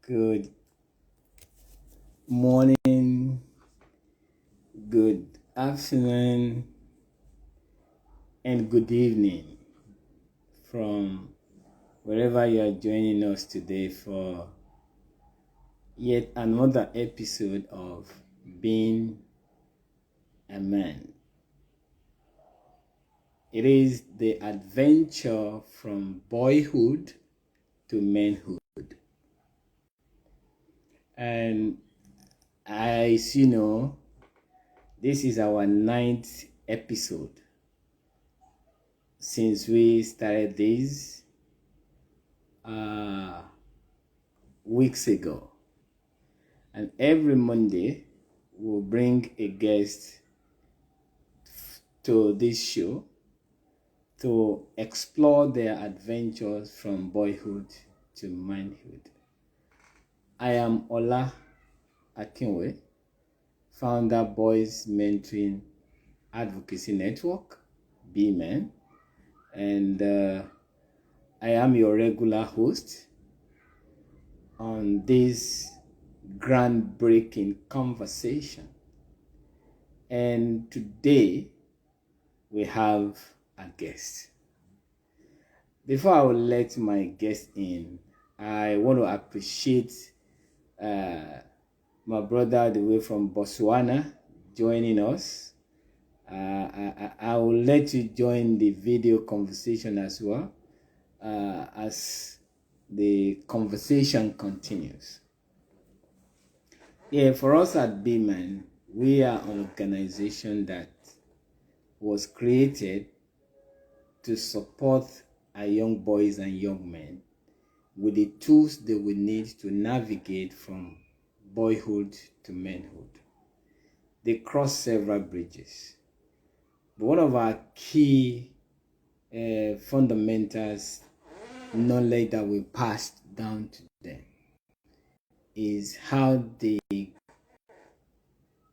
Good morning, good afternoon, and good evening from wherever you are joining us today for yet another episode of Being a Man. It is the adventure from boyhood to manhood. And as you know, this is our 9th episode since we started this weeks ago. And every Monday, we'll bring a guest to this show to explore their adventures from boyhood to manhood. I am Ola Akinwe, founder Boys Mentoring Advocacy Network, B-Men, and I am your regular host on this groundbreaking conversation. And today we have a guest. Before I will let my guest in, I want to appreciate my brother all the way from Botswana joining us. I will let you join the video conversation as well as the conversation continues. Yeah, for us at B-Man, we are an organization that was created to support our young boys and young men with the tools they will need to navigate from boyhood to manhood. They cross several bridges. But one of our key fundamentals knowledge that we passed down to them is how they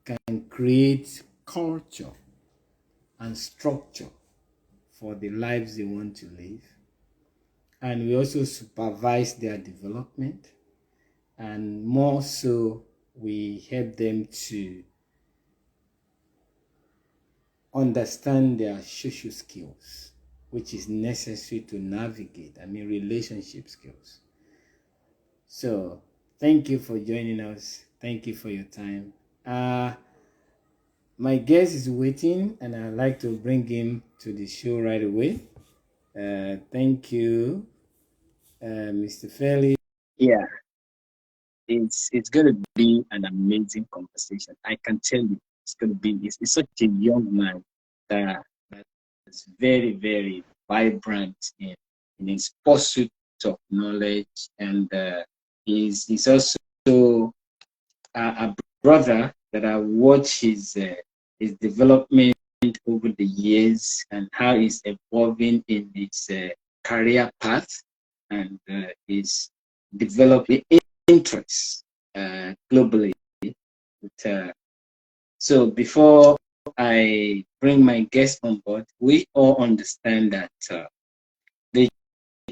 can create culture and structure for the lives they want to live. And we also supervise their development, and more so, we help them to understand their social skills, which is necessary to navigate, relationship skills. So, thank you for joining us. Thank you for your time. My guest is waiting, and I'd like to bring him to the show right away. Thank you, Mr. Felix. Yeah, it's going to be an amazing conversation. I can tell you, it's going to be. It's such a young man that is very, very vibrant in his pursuit of knowledge, and he's also a brother that I watch his development over the years and how he's evolving in his career path, and is developing interests globally. So before I bring my guest on board, we all understand that the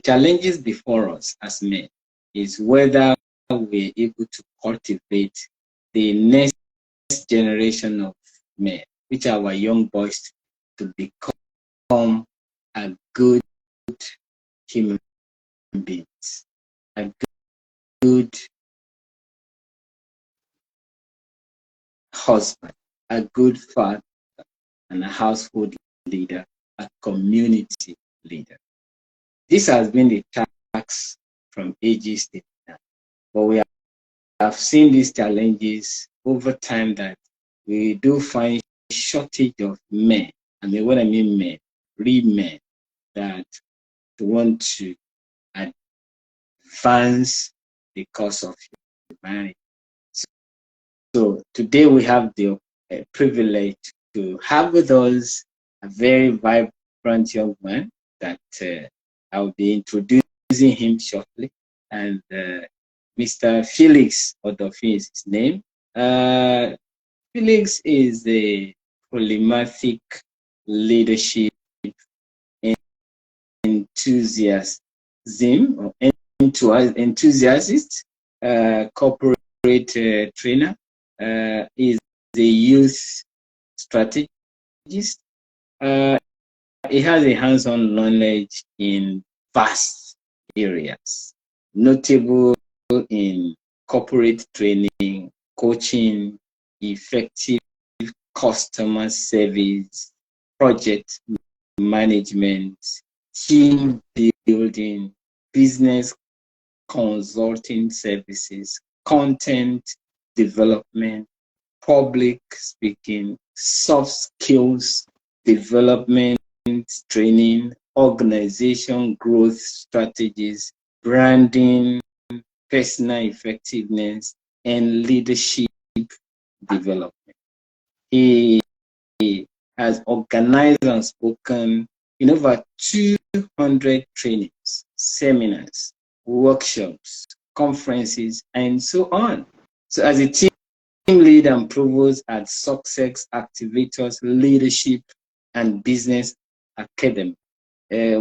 challenges before us as men is whether we're able to cultivate the next generation of men, which are our young boys, to become a good human beings, a good husband, a good father, and a household leader, a community leader. This has been the task from ages to now, but we have seen these challenges over time that we do find shortage of men. What I mean men, real men that want to advance the cause of humanity. So today we have the privilege to have with us a very vibrant young man that I'll be introducing him shortly. And Mr. Felix Odofin is his name. Felix is a polymathic leadership enthusiast, corporate trainer. Is a youth strategist. He has a hands-on knowledge in vast areas, notable in corporate training, coaching, effective customer service, project management, team building, business consulting services, content development, public speaking, soft skills development, training, organization growth strategies, branding, personal effectiveness, and leadership development. He has organized and spoken in over 200 trainings, seminars, workshops, conferences, and so on. So as a team lead and provost at Success Activators Leadership and Business Academy, they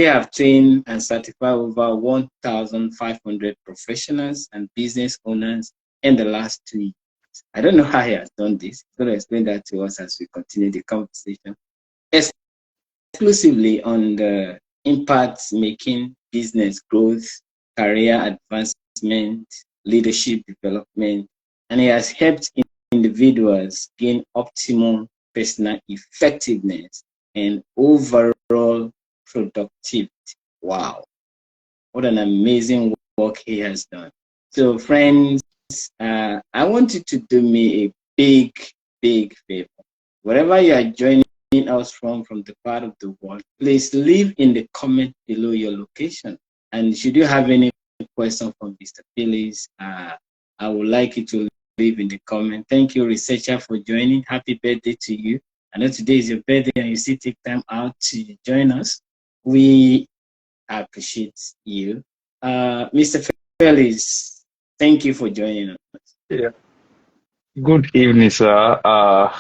have trained and certified over 1,500 professionals and business owners in the last 2 years. I don't know how he has done this. He's going to explain that to us as we continue the conversation. Exclusively on the impact making, business growth, career advancement, leadership development, and he has helped individuals gain optimum personal effectiveness and overall productivity. Wow, what an amazing work he has done. So friends, I want you to do me a big favor. Wherever you are joining us from the part of the world, please leave in the comment below your location. And should you have any question from Mr. Felix, I would like you to leave in the comment. Thank you, researcher, for joining. Happy birthday to you. I know today is your birthday and you still take time out to join us. We appreciate you. Mr. Felix, thank you for joining us. Yeah. Good evening, sir.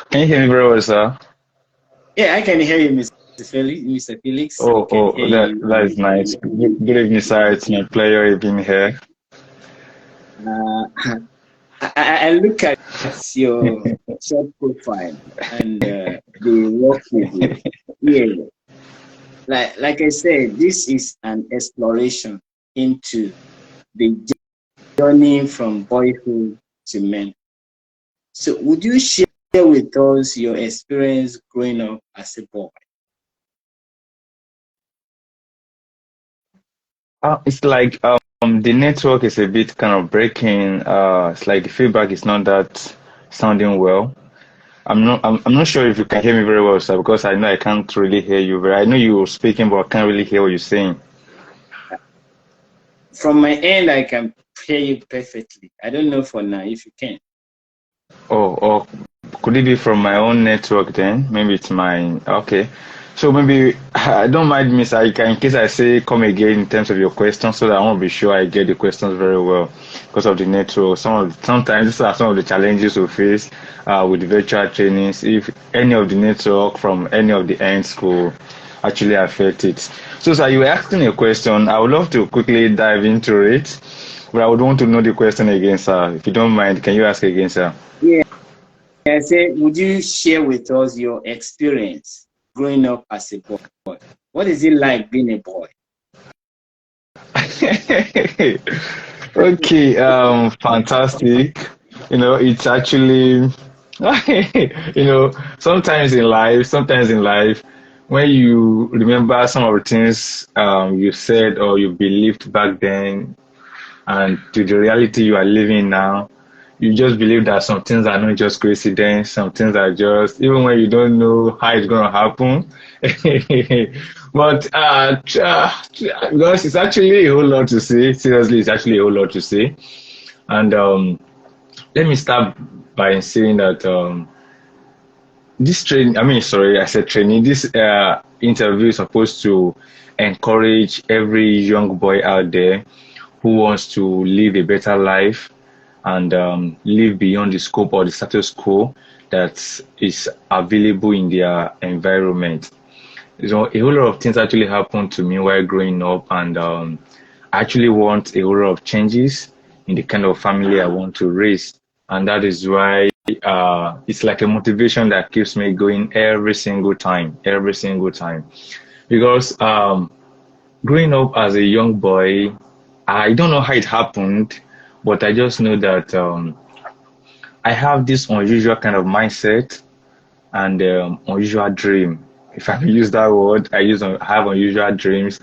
Can you hear me very well, sir? Yeah, I can hear you, Mr. Felix. Mr. Felix, I Oh, can hear that you. that is nice. Good evening, sir. It's my pleasure being here. I look at your short profile and the work you do. Yeah, like I said, this is an exploration into the journey from boyhood to men. So, would you share with us your experience growing up as a boy? It's like the network is a bit kind of breaking. It's like the feedback is not that sounding well. I'm not sure if you can hear me very well, sir, because I know I can't really hear you very. I know you're speaking, but I can't really hear what you're saying. From my end, I can hear you perfectly. I don't know for now if you can. Oh, could it be from my own network then? Maybe it's mine. Okay. So maybe I don't mind, Miss Aika, in case I say come again in terms of your questions, so that I want to be sure I get the questions very well because of the network. Sometimes these are some of the challenges we face with virtual trainings. If any of the network from any of the ends could actually affect it. So, sir, you were asking a question. I would love to quickly dive into it, but I would want to know the question again, sir. If you don't mind, can you ask again, sir? Yeah, I said, would you share with us your experience growing up as a boy? What is it like being a boy? Okay, fantastic. It's actually, sometimes in life, when you remember some of the things you said or you believed back then, and to the reality you are living now, you just believe that some things are not just coincidence, some things are just, even when you don't know how it's going to happen. But because it's actually a whole lot to say, seriously, it's actually a whole lot to say. And let me start by saying that this training, I mean, sorry, I said training, this interview is supposed to encourage every young boy out there who wants to live a better life and live beyond the scope or the status quo that is available in their environment. A whole lot of things actually happened to me while growing up, and I actually want a whole lot of changes in the kind of family I want to raise. And that is why it's like a motivation that keeps me going every single time. Because growing up as a young boy, I don't know how it happened, but I just know that I have this unusual kind of mindset and unusual dream. If I can use that word, I have unusual dreams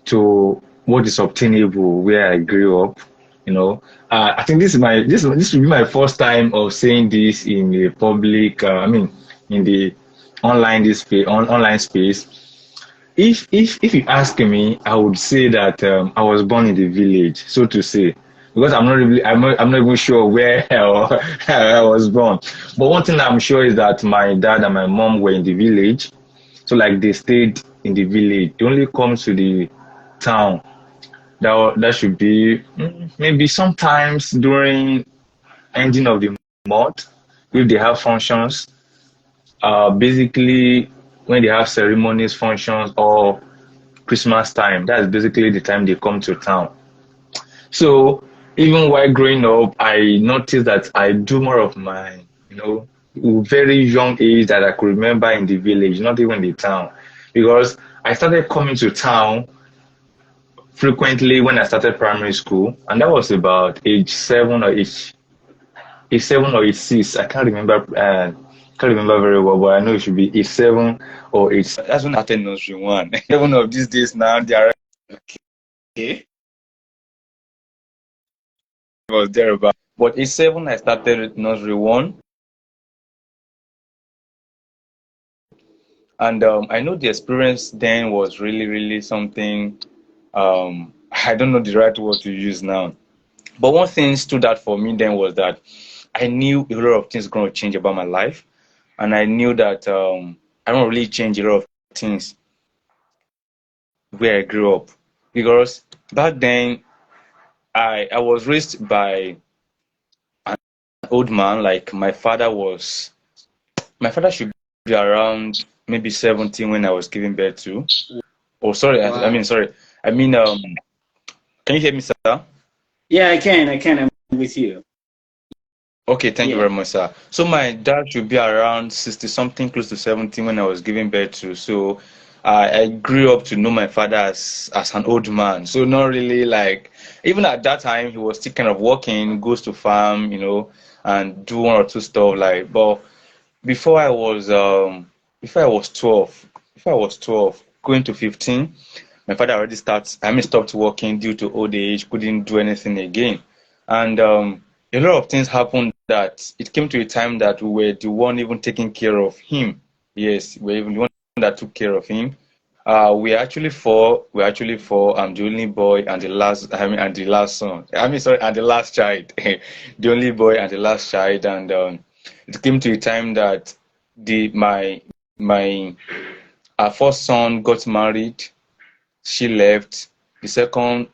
to what is obtainable where I grew up. You know, I think this will be my first time of saying this in the public. In the online space. If you ask me, I would say that I was born in the village, so to say, because I'm not even sure where I was born. But one thing I'm sure is that my dad and my mom were in the village, so like they stayed in the village. They only come to the town. That should be maybe sometimes during ending of the month if they have functions. Basically when they have ceremonies, functions, or Christmas time. That's basically the time they come to town. So even while growing up, I noticed that I do more of my, very young age that I could remember in the village, not even the town. Because I started coming to town frequently when I started primary school, and that was about age 7 or age 6. I can't remember very well, but I know it should be age 7 or age. That's when I started nursery one. 7 of these days now, they are okay. Was there about, but age 7 I started nursery one, and I know the experience then was really really something. I don't know the right word to use now, but one thing stood out for me then was that I knew a lot of things going to change about my life, and I knew that I don't really change a lot of things where I grew up, because back then I was raised by an old man. Like my father should be around maybe 17 when I was giving birth to. Oh, sorry. I Wow. mean, sorry. I mean, can you hear me, sir? Yeah, I can. I'm with you. Okay, thank you Yeah. very much, sir. So my dad should be around 60 something, close to 70 when I was giving birth to. So I grew up to know my father as an old man. So not really like, even at that time, he was still kind of working, goes to farm, and do one or two stuff like, but before I was um before I was 12 going to 15, my father already stopped working due to old age, couldn't do anything again. And a lot of things happened that it came to a time that we were the one even taking care of him. Yes, we were even the one that took care of him. We actually four. We're actually four. I'm the only boy and the last. And the last son. Sorry, and the last child. The only boy and the last child. And it came to a time that the my our first son got married. She left. The second.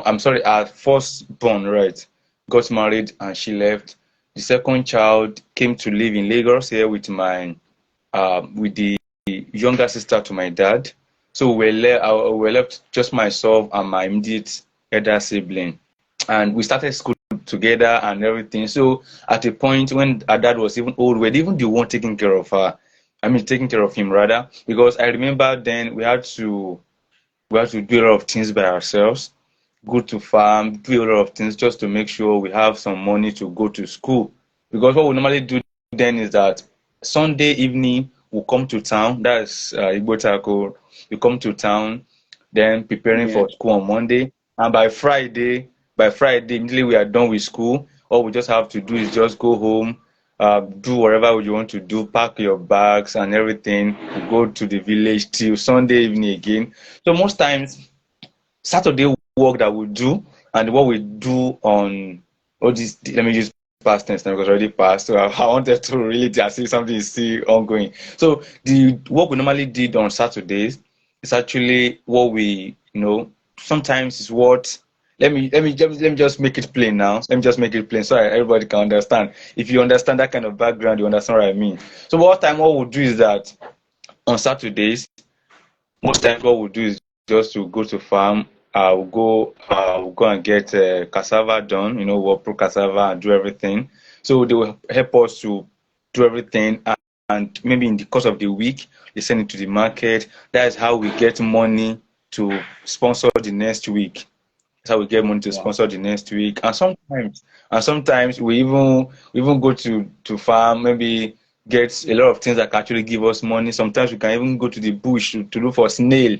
I'm sorry. Our firstborn, right, got married and she left. The second child came to live in Lagos here with the younger sister to my dad. So we were left just myself and my immediate elder sibling. And we started school together and everything. So at a point when our dad was even old, we are even the one taking care of her. Taking care of him rather, because I remember then we had to do a lot of things by ourselves, go to farm, do a lot of things just to make sure we have some money to go to school. Because what we normally do then is that Sunday evening we'll come to town. That's Igbo Taco. We come to town, then preparing Yeah. for school on Monday, and by Friday, immediately we are done with school. All we just have to do is just go home, do whatever you want to do, pack your bags and everything, go to the village till Sunday evening again. So most times Saturday work that we do and what we do on all this, let me use past tense now because already passed. So I wanted to really see something is still ongoing. So the work we normally did on Saturdays is actually what sometimes is what let me just make it plain now. Let me just make it plain so everybody can understand. If you understand that kind of background, you understand what I mean. So what we'll do is that on Saturdays, most times what we'll do is just to go to farm, we'll go and get cassava done, we'll pro cassava and do everything. So they will help us to do everything, and maybe in the course of the week, they send it to the market. That is how we get money to sponsor the next week. That's how we get money to Wow. sponsor the next week. And sometimes we even go to farm, maybe get a lot of things that can actually give us money. Sometimes we can even go to the bush to look for snail.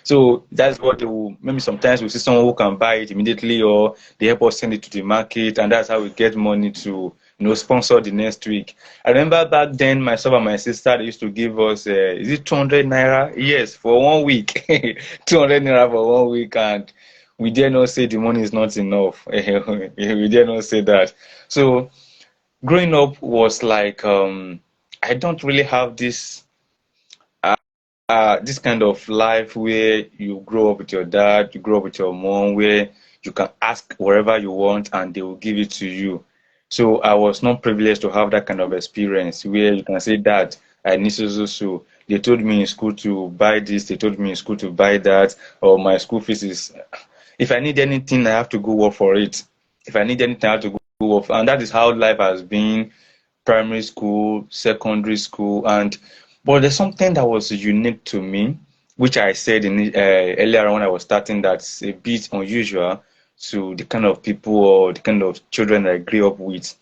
So that's what they will, maybe sometimes we see someone who can buy it immediately, or they help us send it to the market, and that's how we get money to sponsor the next week. I remember back then myself and my sister, they used to give us is it 200 naira? Yes, for 1 week. 200 naira for 1 week, and we dare not say the money is not enough. We dare not say that. So growing up was like I don't really have this kind of life where you grow up with your dad, you grow up with your mom, where you can ask wherever you want and they will give it to you. So I was not privileged to have that kind of experience where you can say, Dad, I need so. They told me in school to buy this, they told me in school to buy that, or my school fees is. If I need anything, I have to go work for it. If I need anything, I have to go work. And that is how life has been, primary school, secondary school, and but there's something that was unique to me, which I said earlier on when I was starting, that's a bit unusual to the kind of people or the kind of children that I grew up with, is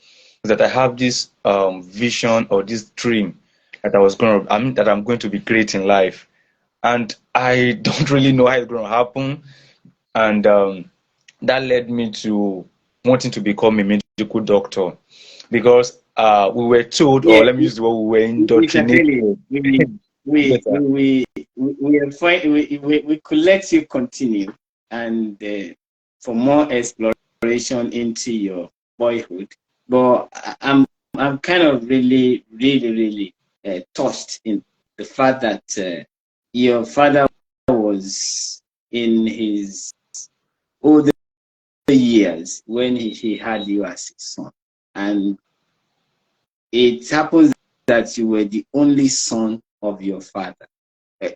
that I have this vision or this dream that I'm going to be great in life, and I don't really know how it's going to happen, and that led me to wanting to become a medical doctor because we were told, or Yeah, let me use the word, we were Mr. Felix, indoctrinated. Yes, sir. we are fine. We could let you continue and for more exploration into your boyhood. But I'm kind of really touched in the fact that your father was in his older years when he had you as his son, and it happens that you were the only son of your father. Eh,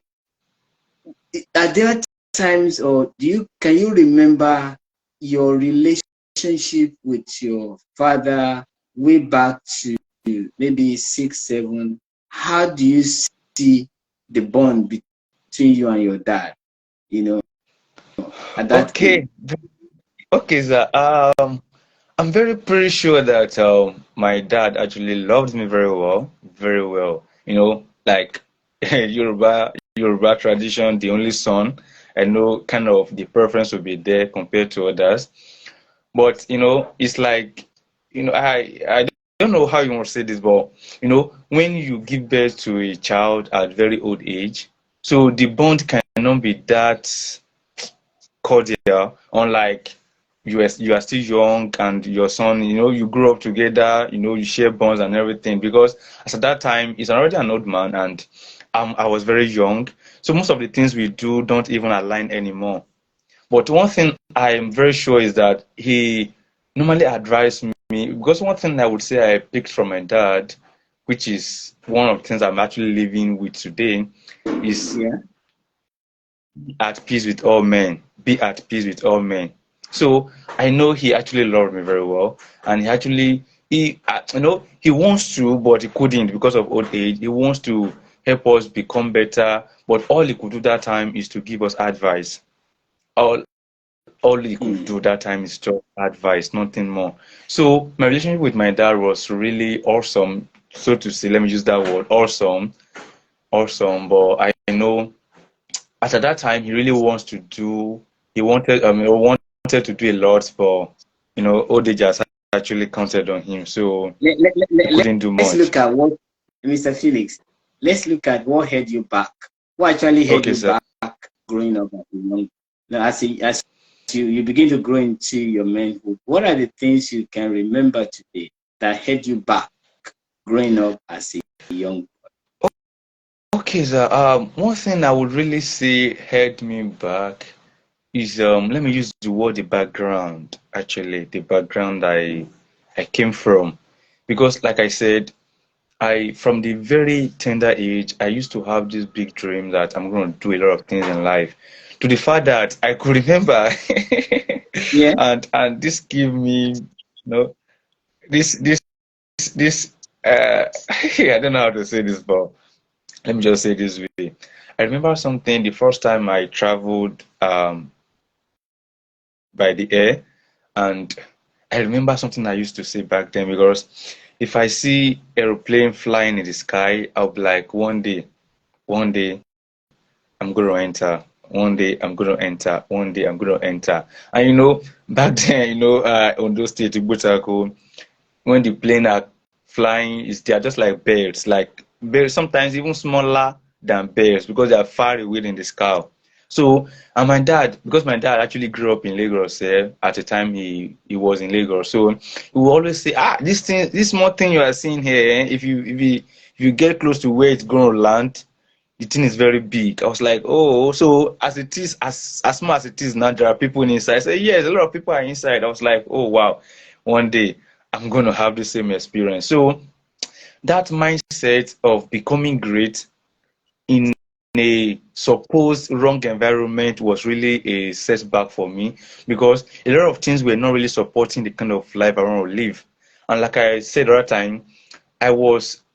Are there times, or can you remember your relationship with your father way back to maybe 6, 7? How do you see the bond between you and your dad? You know, at that age. Okay, okay, sir. I'm very pretty sure that my dad actually loved me very well, very well. Like Yoruba tradition, the only son. I know kind of the preference will be there compared to others. But it's like, I don't know how you want to say this, but when you give birth to a child at very old age, so the bond cannot be that cordial, unlike you are still young and your son, you grow up together, you share bonds and everything. Because as at that time, he's already an old man, and I was very young, so most of the things we do don't even align anymore. But one thing I am very sure is that he normally advised me, because one thing I would say I picked from my dad, which is one of the things I'm actually living with today, is Yeah. at peace with all men. Be at peace with all men. So I know he actually loved me very well, and he wants to, but he couldn't because of old age. He wants to help us become better, but all he could do that time is to give us advice. All he could Hmm. do that time is just advice, nothing more. So my relationship with my dad was really awesome, so to say. Let me use that word, awesome, awesome. But I know at that time he really wanted to do a lot, but old age has actually counted on him, so Let, let, let, he let- couldn't do let's much. look at what, Mr. Felix, let's look at what held you back. What actually held Okay, you sir. back growing up as a young, now, as you begin to grow into your manhood? What are the things you can remember today that held you back growing up as a young? Okay, sir. One thing I would really say held me back is let me use the word the background. Actually, the background I came from, because like I said, I from the very tender age I used to have this big dream that I'm going to do a lot of things in life. to the fact that I could remember, Yeah. and this give me, this this I don't know how to say this, but let me just say this way. I remember something the first time I traveled by the air, and I remember something I used to say back then, because if I see aeroplane flying in the sky, I'll be like, one day I'm gonna enter. One day I'm gonna enter. One day I'm gonna enter. And back then, on those states, when the plane are flying, they are just like birds, sometimes even smaller than birds because they are far away in the sky. So, and my dad, because my dad actually grew up in Lagos, at the time he was in Lagos, so he will always say, this small thing you are seeing here, if you get close to where it's going to land, the thing is very big. I was like, oh, so as it is, as small as it is now, there are people inside. I said, yes, a lot of people are inside. I was like, oh wow, one day I'm going to have the same experience. So that mindset of becoming great in a supposed wrong environment was really a setback for me, because a lot of things were not really supporting the kind of life I want to live. And like I said the other time,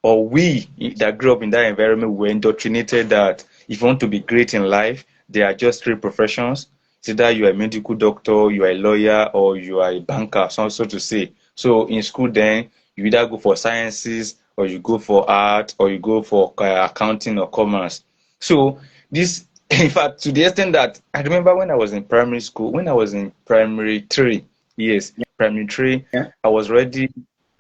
we that grew up in that environment were indoctrinated that if you want to be great in life, there are just three professions. It's either you are a medical doctor, you are a lawyer, or you are a banker, so to say. So in school then, you either go for sciences, or you go for art, or you go for accounting or commerce. So this, in fact, to the extent that I remember when I was in primary school, when I was in primary three, yes, primary three, Yeah. I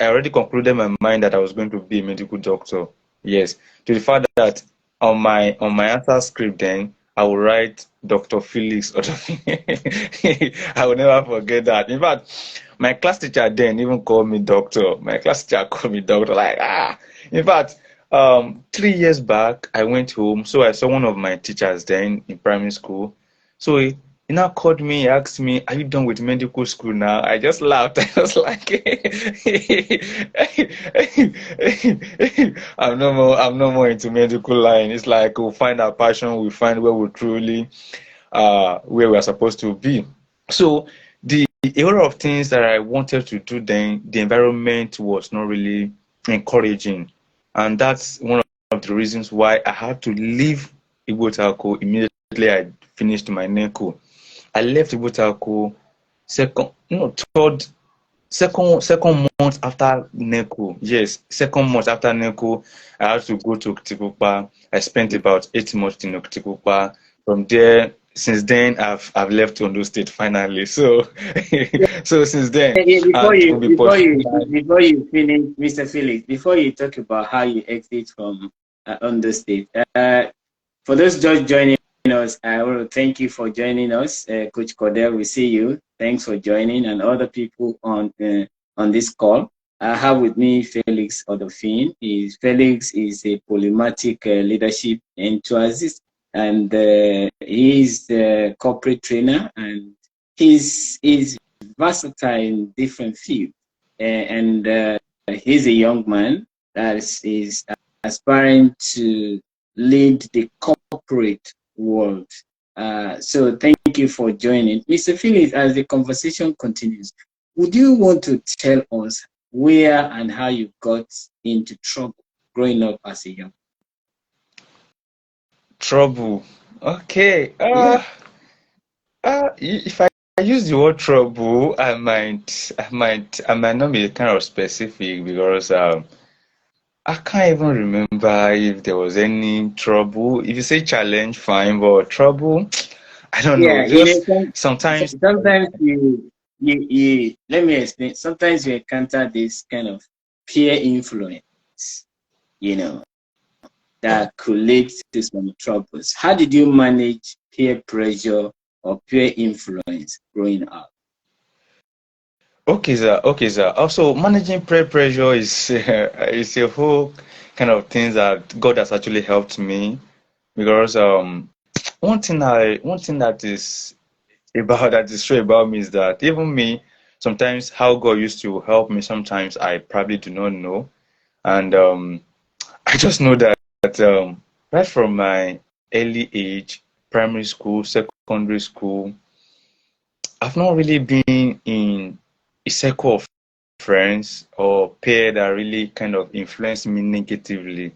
already concluded my mind that I was going to be a medical doctor. Yes, to the fact that on my answer script then I will write Dr. Felix Odofin. I will never forget that. In fact, my class teacher then even called me doctor. My class teacher called me doctor. In fact, 3 years back I went home, so I saw one of my teachers then in primary school. So he now called me, asked me, "Are you done with medical school now?" I just laughed. I was like, I'm no more into medical line. It's like we'll find our passion, we'll find where we truly where we're supposed to be. So a lot of things that I wanted to do then, the environment was not really encouraging. And that's one of the reasons why I had to leave Igbo immediately I finished my NECO. I left Igbo second, no, third, second month after NECO. Yes, second month after NECO, I had to go to Okitipupa. I spent about 8 months in Okitipupa. From there, since then, I've left Ondo State finally. So, so since then, Before and to you be before you pursuing. before you finish, Mr. Felix, before you talk about how you exit from Ondo State, for those just joining us, I want to thank you for joining us, Coach Cordell. We see you. Thanks for joining, and other people on this call. I have with me Felix Odofin. Felix is a polymathic leadership enthusiast, and he's a corporate trainer, and he's versatile in different fields. And he's a young man that is aspiring to lead the corporate world. So thank you for joining. Mr. Felix, as the conversation continues, would you want to tell us where and how you got into trouble growing up as a young Trouble. Okay. man? Yeah. If I use the word trouble, I might not be kind of specific, because I can't even remember if there was any trouble. If you say challenge, fine, but trouble, I don't know. Yeah, Just sometimes. sometimes you let me explain. Sometimes you encounter this kind of peer influence, you know, that could lead to some troubles. How did you manage peer pressure or peer influence growing up? Okay, sir. Okay, sir. Also, managing peer pressure is is a whole kind of thing that God has actually helped me, because one thing that is true about me is that even me, sometimes how God used to help me, sometimes I probably do not know. And I just know that right from my early age, primary school, secondary secondary school, I've not really been in a circle of friends or peer that really kind of influenced me negatively.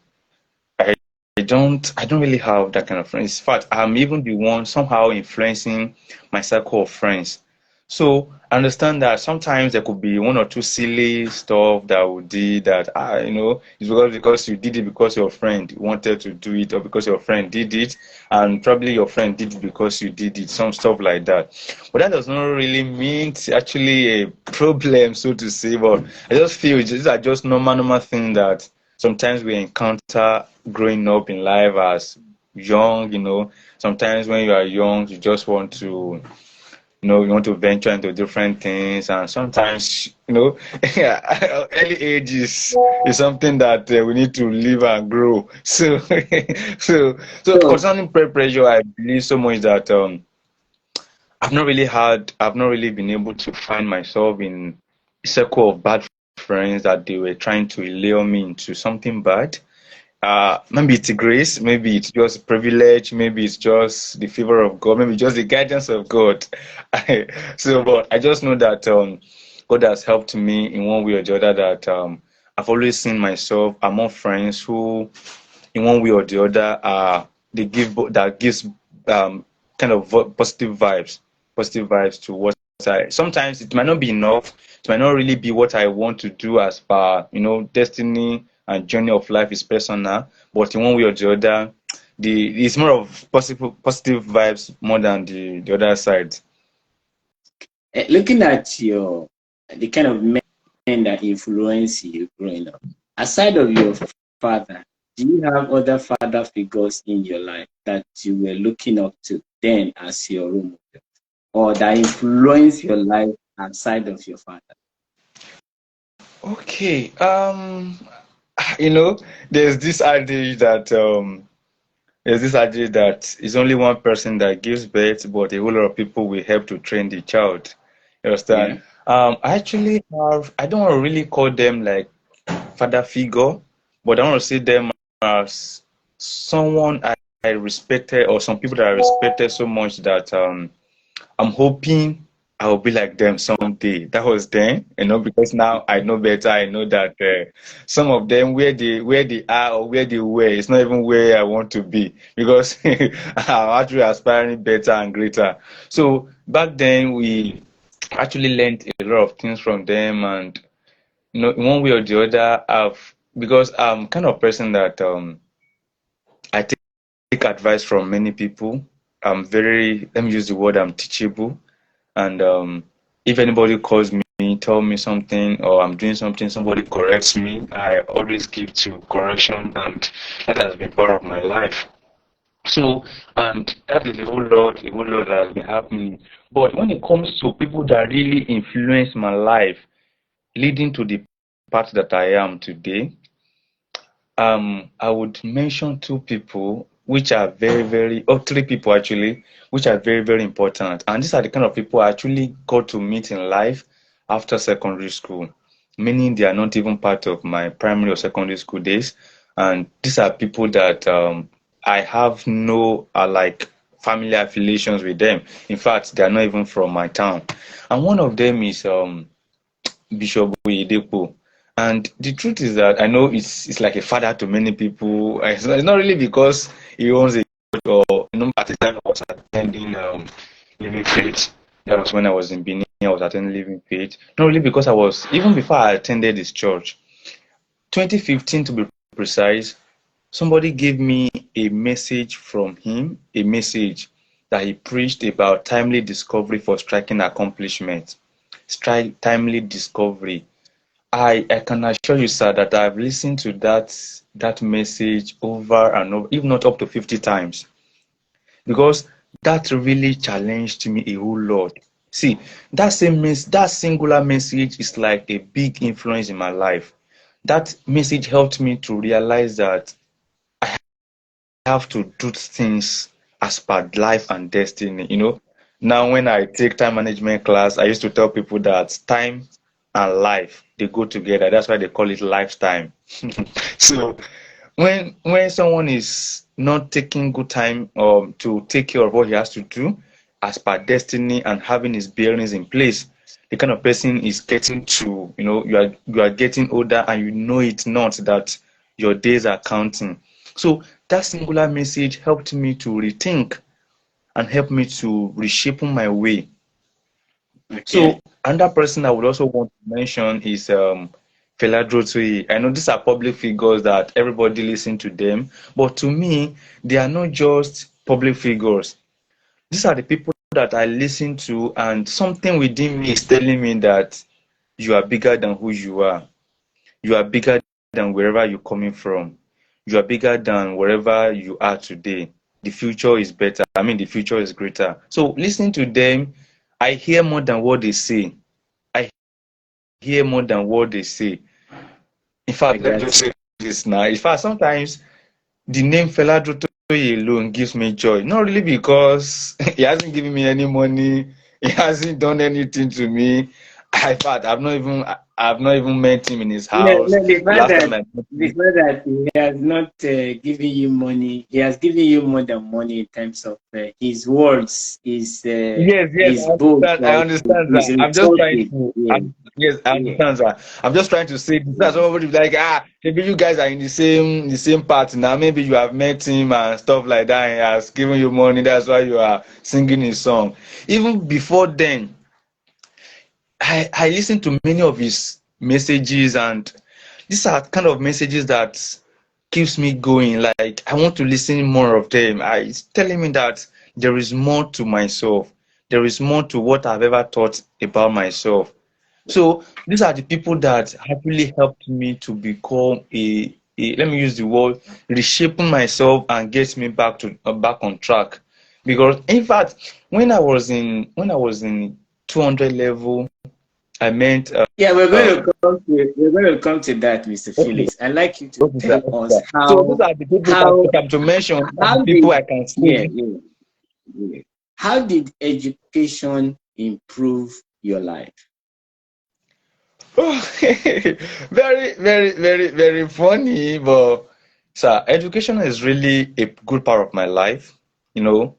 I I don't really have that kind of friends. In fact, I'm even the one somehow influencing my circle of friends. So I understand that sometimes there could be one or two silly stuff that we did that it's because you did it because your friend wanted to do it or because your friend did it and probably your friend did it because you did it, some stuff like that. But that does not really mean it's actually a problem, so to say. But I just feel these are just normal things that sometimes we encounter growing up in life as young. Sometimes when you are young, you just want to, you want to venture into different things, and sometimes, early age is something that we need to live and grow. So, so So, concerning peer pressure, I believe so much that I've not really been able to find myself in a circle of bad friends that they were trying to lure me into something bad. Maybe it's grace, maybe it's just privilege, maybe it's just the favor of God, maybe just the guidance of God. But I just know that God has helped me in one way or the other. That I've always seen myself among friends who, in one way or the other, that gives kind of positive vibes to what I. Sometimes it might not be enough. It might not really be what I want to do as per destiny and journey of life is personal. But in one way or the other, it's more of positive vibes more than the other side. looking at the kind of men that influence you growing up, aside of your father, do you have other father figures in your life that you were looking up to then as your role model, or that influence your life outside of your father? Okay. You know, there's this adage that it's only one person that gives birth, but a whole lot of people will help to train the child. You understand? Yeah. I actually I don't want to really call them like father figure, but I want to see them as someone I respected, or some people that I respected so much that I'm hoping I will be like them someday. That was then, because now I know better. I know that some of them where they are or where they were, it's not even where I want to be, because I'm actually aspiring better and greater. So back then we actually learned a lot of things from them, and in one way or the other, because I'm kind of person that I take advice from many people. I'm very, let me use the word, I'm teachable. And if anybody calls me, tell me something, or I'm doing something, somebody corrects me, I always give to correction, and that has been part of my life. So, and that is a whole lot that has been happening. But when it comes to people that really influence my life, leading to the path that I am today, I would mention two people which are or three people actually, which are very, very important. And these are the kind of people I actually got to meet in life after secondary school, meaning they are not even part of my primary or secondary school days. And these are people that I have no like family affiliations with them. In fact, they are not even from my town. And one of them is Bishop Oyedepo. And the truth is that I know it's like a father to many people. It's not really because he owns a church, or at the time I was attending Living Faith. That was when I was in Benin. I was attending Living Faith. Not really because I was, even before I attended this church. 2015 to be precise, somebody gave me a message from him, a message that he preached about timely discovery for striking accomplishment. Timely discovery. I can assure you, sir, that I've listened to that message over and over, if not up to 50 times, because that really challenged me a whole lot. See, that singular message is like a big influence in my life. That message helped me to realize that have to do things as per life and destiny. Now when I take time management class, I used to tell people that time and life, they go together. That's why they call it lifetime. So when someone is not taking good time to take care of what he has to do, as per destiny and having his bearings in place. The kind of person is getting to, you are getting older and you know it not that your days are counting. So that singular message helped me to rethink and helped me to reshape my way. Okay. So another person I would also want to mention is Fela Drotui. I know these are public figures that everybody listen to them, but to me, they are not just public figures. These are the people that I listen to, and something within me is telling me that you are bigger than who you are. You are bigger than wherever you're coming from. You are bigger than wherever you are today. The future is better. I mean, the future is greater. So listening to them, I hear more than what they say. I hear more than what they say. In fact, Like let me just that. say this now. In fact, sometimes the name Fela Dutoye alone gives me joy. Not really because he hasn't given me any money, he hasn't done anything to me. In fact, I've not even met him in his No, house. no, the The fact last time that I met the him. fact that he has not given you money, he has given you more than money in terms of his words, Yes, yes, his bold, I understand his that. I'm just trying resources. to. Yeah, Yes, I yeah, understand that. I'm just trying to say this. That yeah. somebody be like, maybe you guys are in the same party now. Maybe you have met him and stuff like that. And he has given you money. That's why you are singing his song. Even before then, I listened to many of his messages, and these are kind of messages that keeps me going. Like I want to listen more of them. It's telling me that there is more to myself. There is more to what I've ever thought about myself. So these are the people that actually helped me to become a let me use the word reshaping myself and get me back on track. Because in fact, when I was in 200 level, I meant Yeah, um we're going to come to that, Mr. okay, Felix. I'd like you to what is tell that? What is us that? So these are the people that how if I'm to mention, these are the how people did I can yeah, say. yeah, yeah. How did education improve your life? Oh, very, very, very, very funny. But sir, education is really a good part of my life. You know,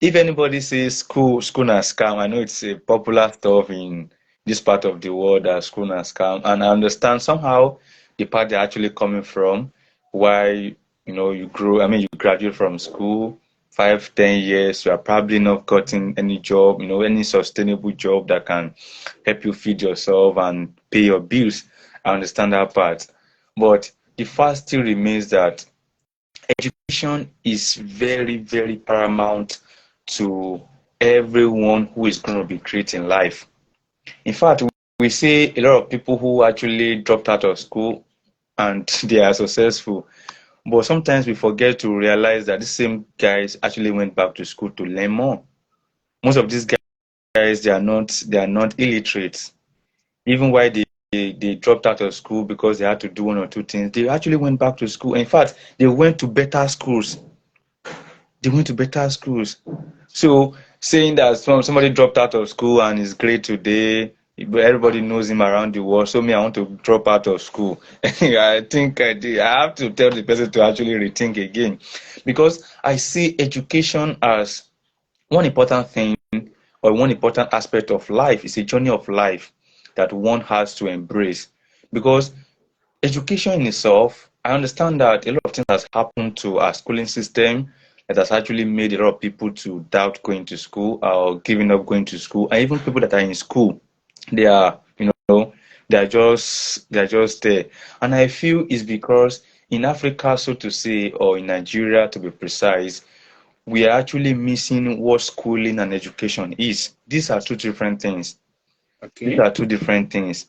if anybody says school na scam, I know it's a popular stuff in this part of the world that school na scam, and I understand somehow the part they're actually coming from. Why you grow, I mean you graduate from school, 5, 10 years, you are probably not gotten any job, any sustainable job that can help you feed yourself and pay your bills. I understand that part. But the fact still remains that education is very, very paramount to everyone who is going to be great in life. In fact, we see a lot of people who actually dropped out of school and they are successful. But sometimes we forget to realize that the same guys actually went back to school to learn more. Most of these guys, they are not illiterate. Even while they dropped out of school because they had to do one or two things, they actually went back to school. In fact, they went to better schools. They went to better schools. So saying that somebody dropped out of school and is great today, but everybody knows him around the world. So me, I want to drop out of school. I think I have to tell the person to actually rethink again, because I see education as one important thing or one important aspect of life. It's a journey of life that one has to embrace, because education in itself, I understand that a lot of things has happened to our schooling system that has actually made a lot of people to doubt going to school or giving up going to school. And even people that are in school, they are, they are just there. And I feel it's because in Africa, so to say, or in Nigeria to be precise, we are actually missing what schooling and education is. These are two different things. These Okay. are two different things.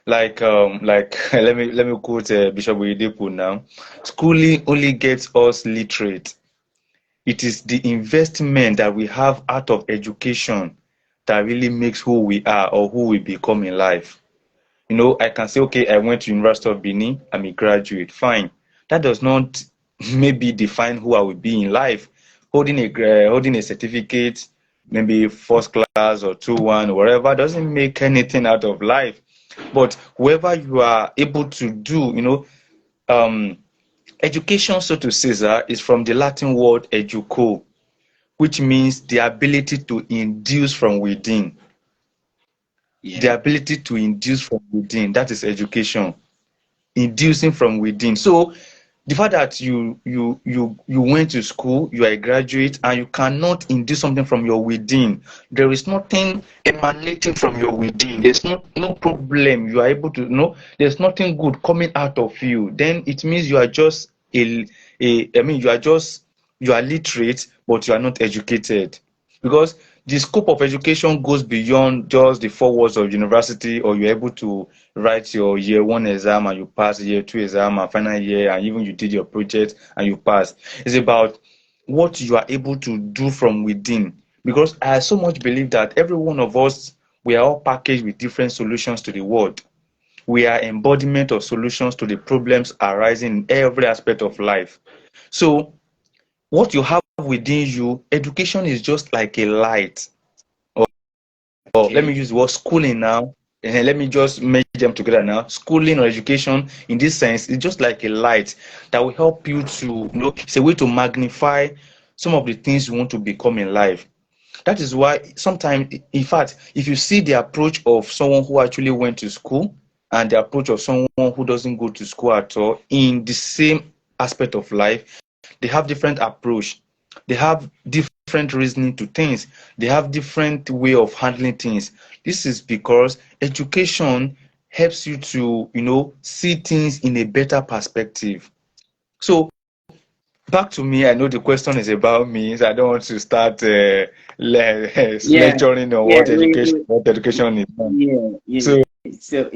Like let me quote Bishop Oyedepo now. Schooling only gets us literate. It is the investment that we have out of education that really makes who we are or who we become in life. I can say, okay, I went to University of Benin, I'm a graduate, fine. That does not maybe define who I will be in life. Holding a certificate, maybe first class or 2-1 or whatever, doesn't make anything out of life. But whoever you are able to do, um, education, so to say, sir, is from the Latin word educo, which means the ability to induce from within. Yeah. The ability to induce from within, that is education. Inducing from within. So the fact that you went to school, you are a graduate, and you cannot induce something from your within, there is nothing emanating from your within. There's no problem. You are able to there's nothing good coming out of you. Then it means you are just you are literate, but you are not educated. Because the scope of education goes beyond just the four walls of university, or you're able to write your year one exam and you pass, year two exam and final year, and even you did your project and you pass. It's about what you are able to do from within. Because I so much believe that every one of us, we are all packaged with different solutions to the world. We are embodiment of solutions to the problems arising in every aspect of life. So what you have within you, education is just like a light. Or let me Okay. use the word schooling now. And let me just merge them together now. Schooling or education, in this sense, is just like a light that will help you to, it's a way to magnify some of the things you want to become in life. That is why sometimes, in fact, if you see the approach of someone who actually went to school and the approach of someone who doesn't go to school at all in the same aspect of life, they have different approach. They have different reasoning to things. They have different way of handling things. This is because education helps you to, see things in a better perspective. So back to me. I know the question is about me, so I don't want to start Yeah. lecturing on Yeah. what education is. Yeah. Yeah. So So,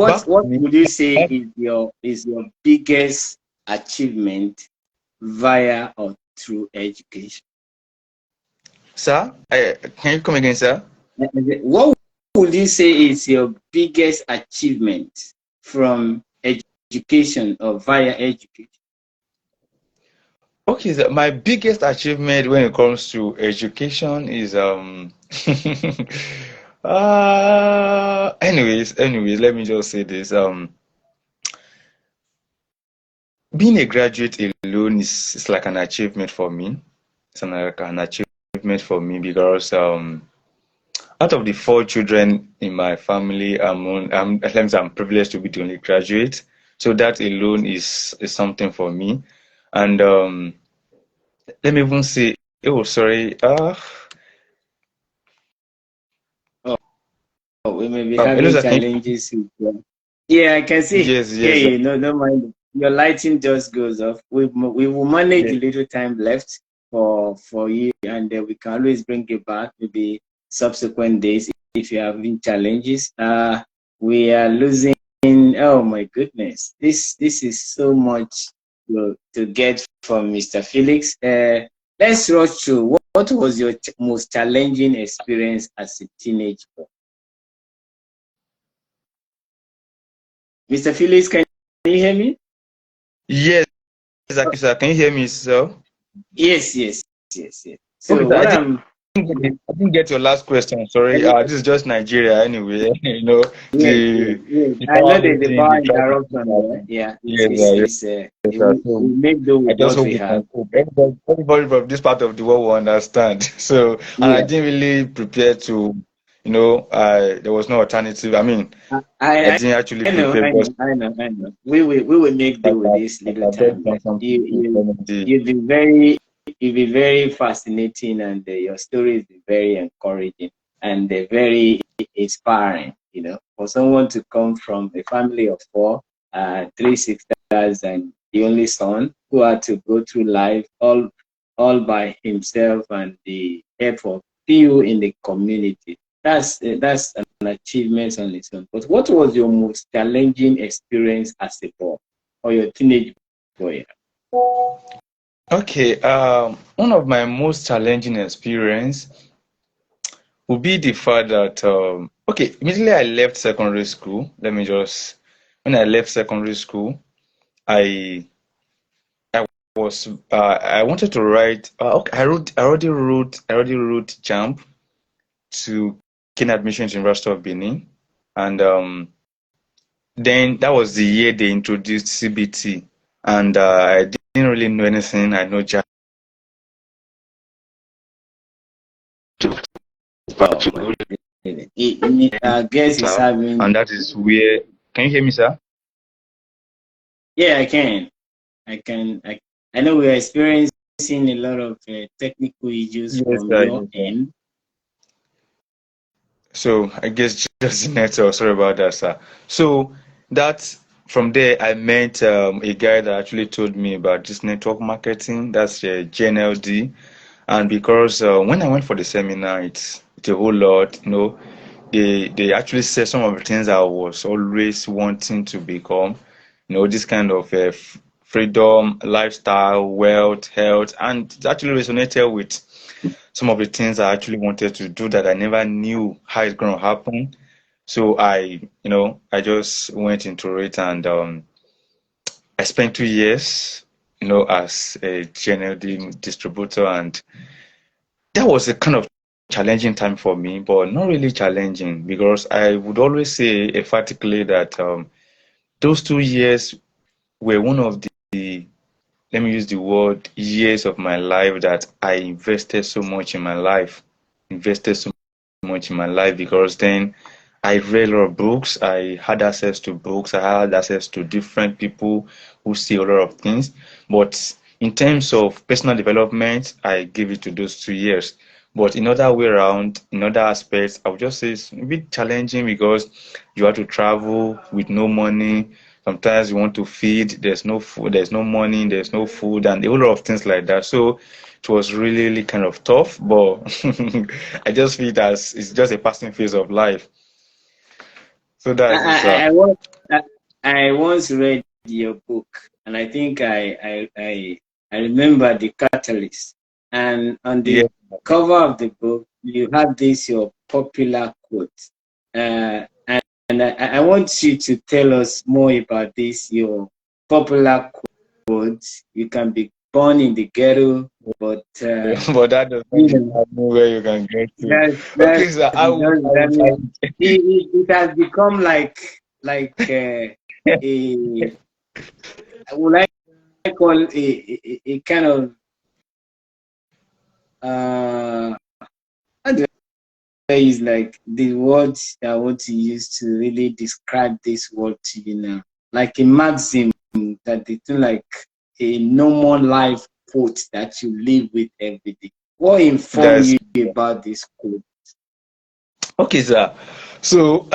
back to what me. would you say is your biggest achievement via or through education? Sir, can you come again, sir? What would you say is your biggest achievement from education or via education? Okay, so my biggest achievement when it comes to education is anyways, let me just say this. Being a graduate alone is like an achievement for me. It's like an achievement for me because out of the four children in my family, at times I'm privileged to be the only graduate. So that alone is something for me. And let me even say, oh sorry, Oh, we may be hello having sir, can challenges with yeah, I can see. yes, Yeah, yes, yeah, no, don't mind. Your lighting just goes off. We will manage yes. the little time left for you, and we can always bring it back maybe subsequent days if you're having challenges. We are losing. Oh my goodness, this is so much to get from Mr. Felix. Let's rush through. What was your most challenging experience as a teenager? Mr. Felix, can you hear me? Yes, exactly, sir. Can you hear me, sir? Yes, yes, yes, yes. Okay, So sir. what I'm I didn't get your last question. Sorry. This is just Nigeria anyway. yes, yes, yes. The I power know there's a lady, power they try to keep interruption that there. thing. Yeah, Yes, sir. Yes, sir. we So make do I with just what hope we we have. can cope. Everybody from this part of the world will understand. So, and I Yeah, didn't really prepare to, there was no alternative. I mean, I I I, didn't actually I know, prepare I because know, I know, I know. We will make do with this I little have just time done left. something You to you comedy. you've been very fascinating, and your story has been very encouraging and very inspiring. For someone to come from a family of four, three sisters, and the only son who had to go through life all by himself, and the help of few in the community. That's an achievement on its own. But what was your most challenging experience as a boy or your teenage boy? Okay, one of my most challenging experience would be the fact that okay, immediately I left secondary school. When I left secondary school, I was I wanted to write. Okay, I already wrote jump to gain admission to University of Benin, and then that was the year they introduced CBT, and I didn't really know anything. I know Oh my goodness. I guess it's having. And that is where, can you hear me, sir? Yeah, I can. I know we are experiencing a lot of technical issues Yes, from sir. your Yes, sir. end. So I guess just the network. Sorry about that, sir. So that from there, I met a guy that actually told me about this network marketing. That's GNLD. And because when I went for the seminar, it's a whole lot. They actually said some of the things I was always wanting to become. This kind of freedom, lifestyle, wealth, health, and it actually resonated with some of the things I actually wanted to do that I never knew how it's going to happen. So I just went into it, and I spent 2 years, as a general distributor, and that was a kind of challenging time for me, but not really challenging because I would always say emphatically that those 2 years were one of the, let me use the word, years of my life that I invested so much in my life, invested so much in my life because then I read a lot of books. I had access to books. I had access to different people who see a lot of things. But in terms of personal development, I give it to those 2 years. But in other way around, in other aspects, I would just say it's a bit challenging because you have to travel with no money. Sometimes you want to feed, there's no food, there's no money, there's no food, and a whole lot of things like that. So it was really, really kind of tough, but I just feel it as it's just a passing phase of life. So I that's it, sir. I, I once I, I once read your book, and I think I remember the catalyst. And on the Yeah. cover of the book, you have this your popular quote. And I want you to tell us more about this your popular quote. You can be born in the ghetto, but But that does not you know determine where you can get to. that Okay, sir. I that would, I means would it has become a would I call a kind of how do I use like the words that I want to use to really describe this word to you now, like a maxim that they do like a normal life quote that you live with every day. What inform that's you about this quote? okay, sir. So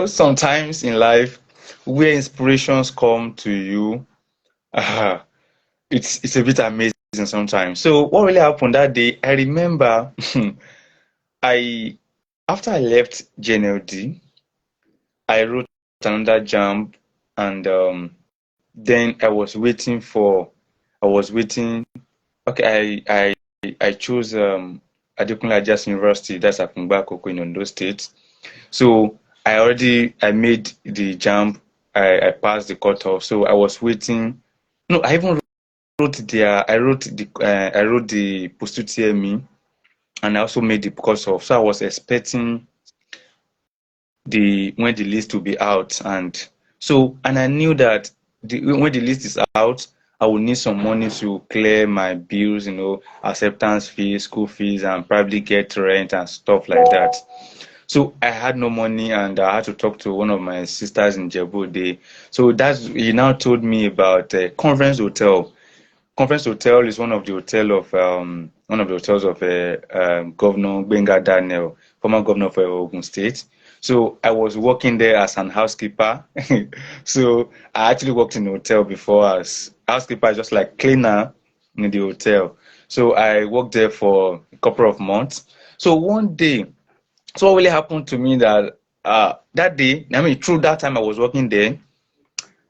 sometimes in life where inspirations come to you, uh, it's a bit amazing sometimes. So what really happened that day, I remember I after I left GNLD, I wrote another jump, and then I was waiting. Okay, I chose Adekunle Ajasin University, that's Akungba Akoko in Ondo State. So I made the jump. I passed the cutoff. So I was waiting. No, I even I wrote the post UTME, and I also made the cutoff. So I was expecting the when the list will be out, and I knew that when the list is out, I will need some money to clear my bills, acceptance fees, school fees, and probably get rent and stuff like that. So I had no money, and I had to talk to one of my sisters in Djibouti. So he now told me about Conference Hotel. Conference Hotel is one of the hotels of Governor Gbenga Daniel, former governor of Ogun State. So I was working there as an housekeeper. So I actually worked in a hotel before as housekeeper, just like cleaner in the hotel. So I worked there for a couple of months. So one day, so what really happened to me that that day, I mean, through that time I was working there,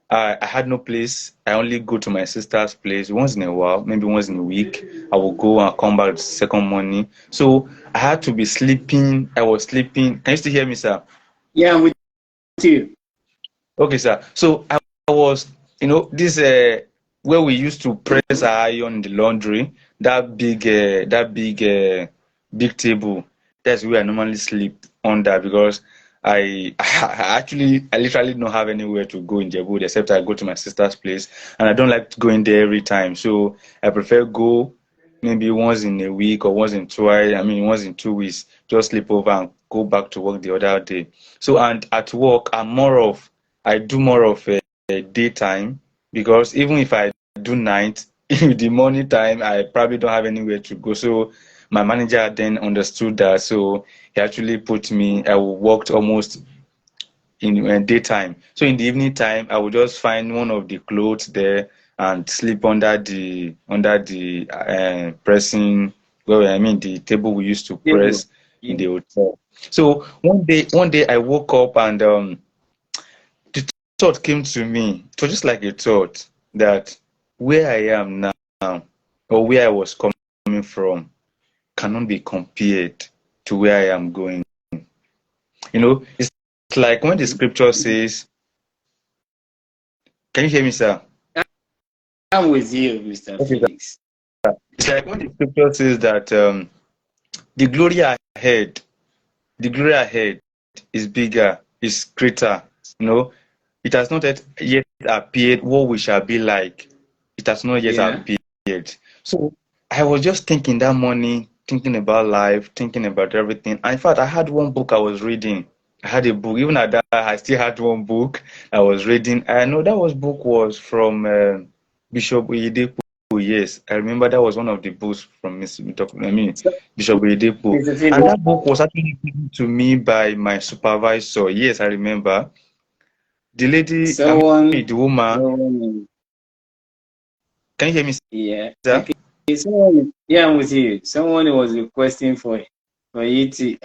I had no place. I only go to my sister's place once in a while, maybe once in a week. I will go and come back the second morning. So I had to be sleeping. I was sleeping. Can you still hear me, sir? Yeah, I'm with you. Okay, sir. So I was, this where we used to press our iron in the laundry, big table. That's where I normally sleep under because I literally don't have anywhere to go in Djibouti except I go to my sister's place, and I don't like going there every time. So I prefer go. maybe once in a week or once in 2 weeks, just sleep over and go back to work the other day. So, and at work, I do more of a daytime, because even if I do night, in the morning time, I probably don't have anywhere to go. So my manager then understood that. So he actually put me, I worked almost in daytime. So in the evening time, I would just find one of the clothes there and sleep under the pressing, well, I mean the table we used to Table. press in Yeah. the hotel. So one day I woke up, and the thought came to me. It was just like a thought that where I am now, or where I was coming from, cannot be compared to where I am going. It's like when the scripture says, can you hear me, sir? I'm with you, Mr. Okay, sir. Felix. It's like when the scripture says that the glory ahead, the glory ahead is bigger, is greater. You know, it has not yet appeared what we shall be like. It has not yet Yeah. appeared. So I was just thinking that morning, thinking about life, thinking about everything. And in fact, I had one book I was reading. I had a book. Even at that, I still had one book I was reading. I know book was from Bishop Oyedepo. Yes, I remember that was one of the books from So, Bishop Oyedepo. Mr. And Felix, that book was actually given to me by my supervisor. Yes, I remember. The lady, someone, the woman, someone, can you hear me, yeah. sir? Okay. Someone, yeah, I'm with you. Someone was requesting for you to.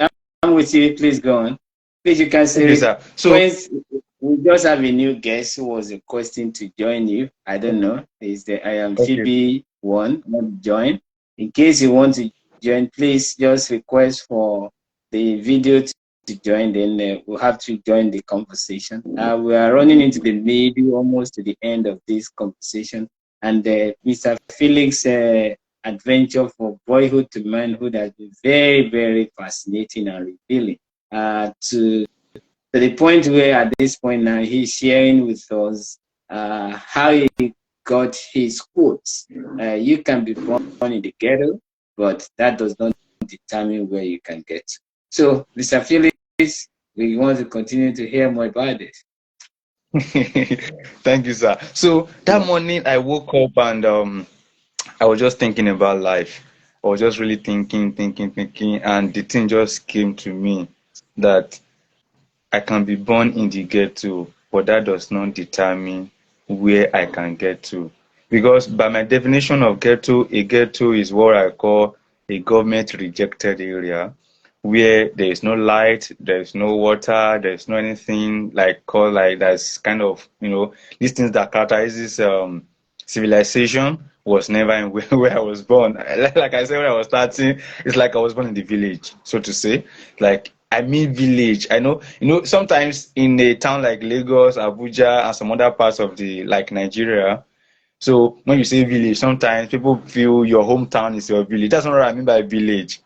I'm with you. Please go on. Please, you can Okay, say sir. So, request. We just have a new guest who was requesting to join you. I don't know. Is the I am okay. Phoebe one want to join? In case you want to join, please just request for the video to join. Then we'll have to join the conversation. We are running into the middle, almost to the end of this conversation, and Mr. Felix. Adventure for boyhood to manhood has been very, very fascinating and revealing. To the point where at this point now he's sharing with us how he got his quotes. You can be born in the ghetto, but that does not determine where you can get. So, Mr. Felix, we want to continue to hear more about this. thank you, sir. So that morning I woke up, and I was just thinking about life. I was just really thinking, and the thing just came to me that I can be born in the ghetto, but that does not determine where I can get to. Because by my definition of ghetto, a ghetto is what I call a government rejected area where there is no light, there is no water, there is no anything like called like that's kind of, these things that characterizes civilization was never in where I was born. Like I said when I was starting, it's like I was born in the village, so to say. Like I mean village. I know, sometimes in a town like Lagos, Abuja, and some other parts of the like Nigeria. So when you say village, sometimes people feel your hometown is your village. That's not what I mean by village.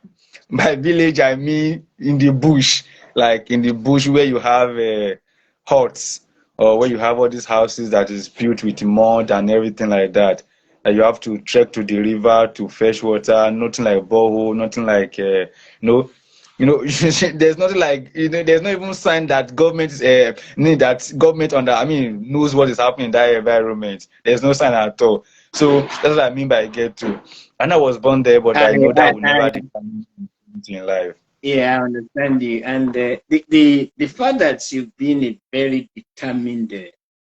By village, I mean in the bush, like in the bush where you have huts, or where you have all these houses that is built with mud and everything like that. And you have to trek to the river to fetch water. Nothing like borehole, nothing like no. There's nothing like there's not even sign that government is need that government knows what is happening in that environment. There's no sign at all. So that's what I mean by get to. And I was born there, but I, I know that will I, never determine anything in life. Yeah, I understand you. And the fact that you've been a very determined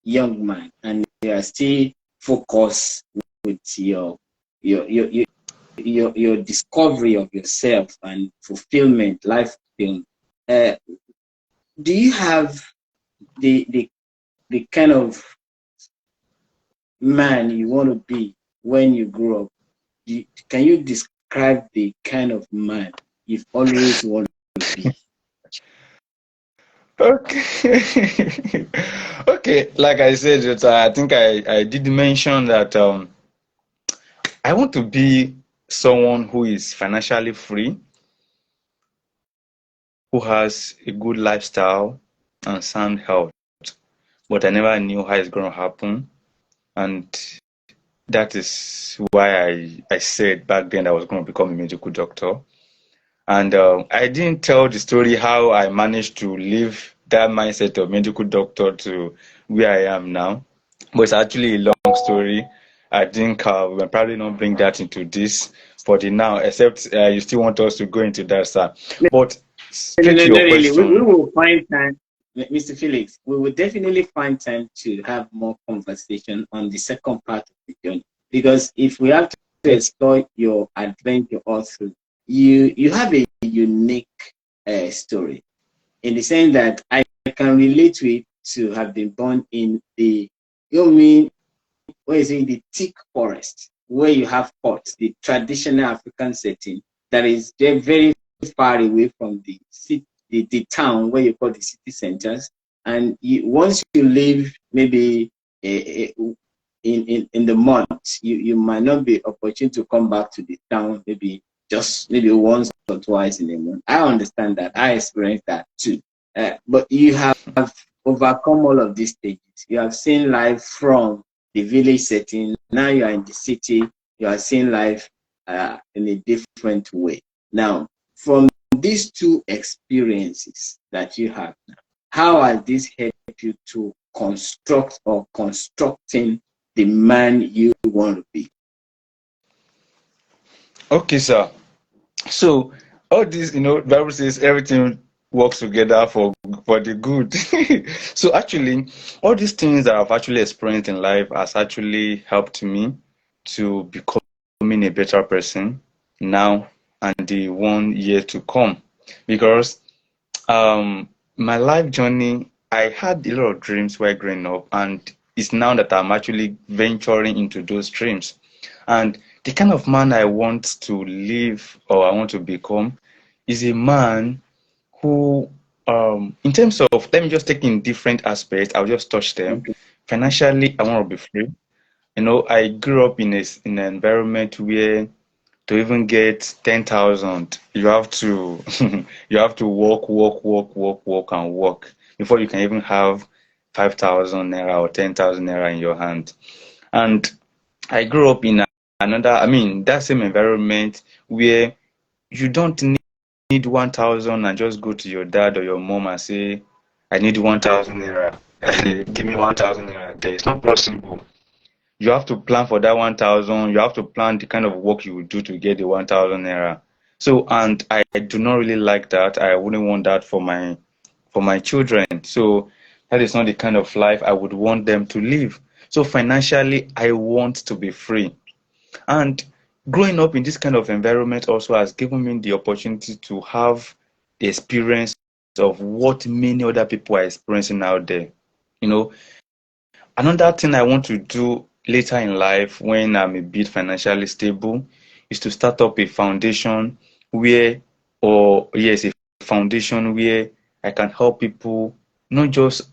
young man and you are still focused with your your your your discovery of yourself and fulfillment, life fulfillment. Uh, do you have the kind of man you want to be when you grow up? Can you describe the kind of man you've always wanted to be? Okay. Okay, like I said, I think I did mention that I want to be someone who is financially free, who has a good lifestyle and sound health. But I never knew how it's going to happen. And That is why I said back then I was going to become a medical doctor. And I didn't tell the story how I managed to leave that mindset of medical doctor to where I am now. But it's actually a long story. I think we'll probably not bring that into this for the now, except you still want us to go into that, sir. But No, straight no, to no, your really. We question. will find time, Mr. Felix. We will definitely find time to have more conversation on the second part of the journey. Because if we have to explore your adventure also, you have a unique story in the sense that I can relate to it to have been born in the, you mean, where is it, the thick forest, where you have pots, the traditional African setting that is very far away from the city, the town where you call the city centers. And once you leave, maybe in the month, you might not be opportune to come back to the town, maybe just maybe once or twice in a month. I understand that. I experienced that too. But you have overcome all of these stages. You have seen life from the village setting. Now you are in the city. You are seeing life in a different way. Now, from these two experiences that you have now, how has this helped you to construct or constructing the man you want to be? Okay, sir. So all this, Bible says everything works together for the good. So actually, all these things that I've actually experienced in life has actually helped me to becoming a better person now and the 1 year to come. Because my life journey, I had a lot of dreams while growing up, and it's now that I'm actually venturing into those dreams. And the kind of man I want to live or I want to become is a man who, in terms of, let me just take in different aspects, I'll just touch them. Okay. Financially, I want to be free. I grew up in an environment where to even get 10,000, you have to you have to work and work before you can even have 5,000 naira or 10,000 naira in your hand. And I grew up in that same environment where you don't need 1,000 and just go to your dad or your mom and say, I need 1,000 naira. Give me 1,000 naira. It's not possible. You have to plan for that 1,000. You have to plan the kind of work you will do to get the 1,000 naira. So, and I do not really like that. I wouldn't want that for my children. So that is not the kind of life I would want them to live. So financially, I want to be free. And growing up in this kind of environment also has given me the opportunity to have the experience of what many other people are experiencing out there. You know, Another thing I want to do later in life when I'm a bit financially stable is to start up a foundation where, or yes, a foundation where I can help people not just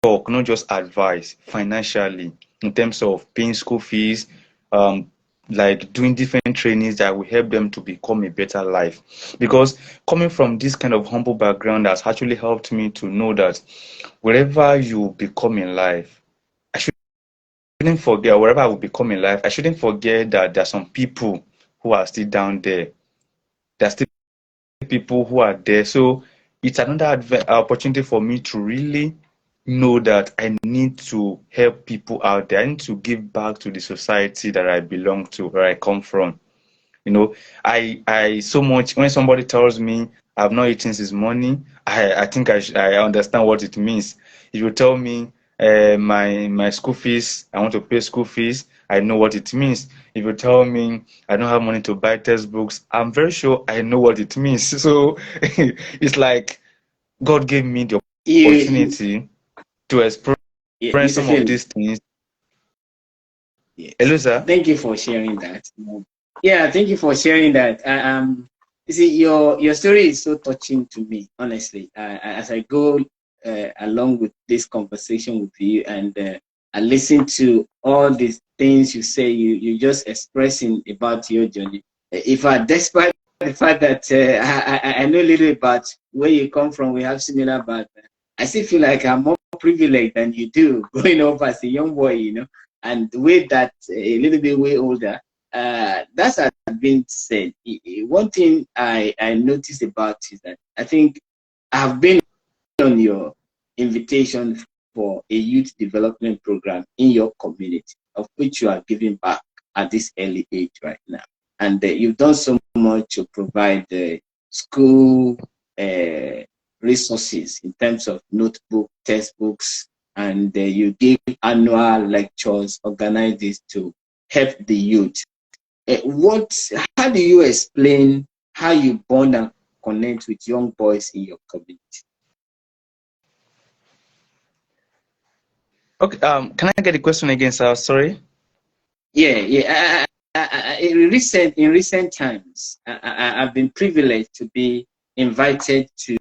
talk, not just advise financially in terms of paying school fees, um, like doing different trainings that will help them to become a better life. Because coming from this kind of humble background has actually helped me to know that wherever you become in life, I shouldn't forget, wherever I will become in life, I shouldn't forget that there are some people who are still down there. There are still people who are there. So it's another opportunity for me to really know that I need to help people out there. I need to give back to the society that I belong to, where I come from. I so much when somebody tells me I've not eaten since morning, I think I understand what it means. If you tell me my school fees, I want to pay school fees, I know what it means. If you tell me I don't have money to buy textbooks, I'm very sure I know what it means. So it's like God gave me the You, opportunity to express yeah, Mr. some of Felix. these things. Yes. Hello, sir. Thank you for sharing that. Yeah, thank you for sharing that. You see, your story is so touching to me, honestly. As I go along with this conversation with you, and I listen to all these things you say, you just expressing about your journey. If I, despite the fact that I know a little about where you come from, we have similar background. I still feel like I'm more privileged than you do growing up as a young boy. and way that a little bit way older. That's has been said. One thing I noticed about is that I think I've been on your invitation for a youth development program in your community, of which you are giving back at this early age right now. And you've done so much to provide school resources in terms of notebook, textbooks, and you give annual lectures, organize this to help the youth. How do you explain how you bond and connect with young boys in your community? Okay, can I get the question again, sir? Sorry. Yeah. In recent times, I've been privileged to be invited to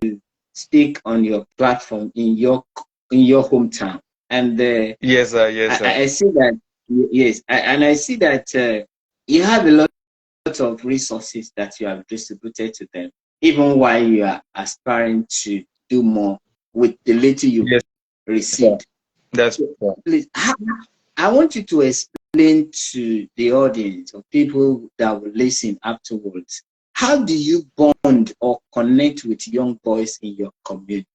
speak on your platform in your hometown, and Yes, sir. Yes, sir. I see that yes, and I see that you have a lot of resources that you have distributed to them, even while you are aspiring to do more with the little you Yes, sir. received. That's So, please, I want you to explain to the audience or people that will listen afterwards, how do you bond or connect with young boys in your community?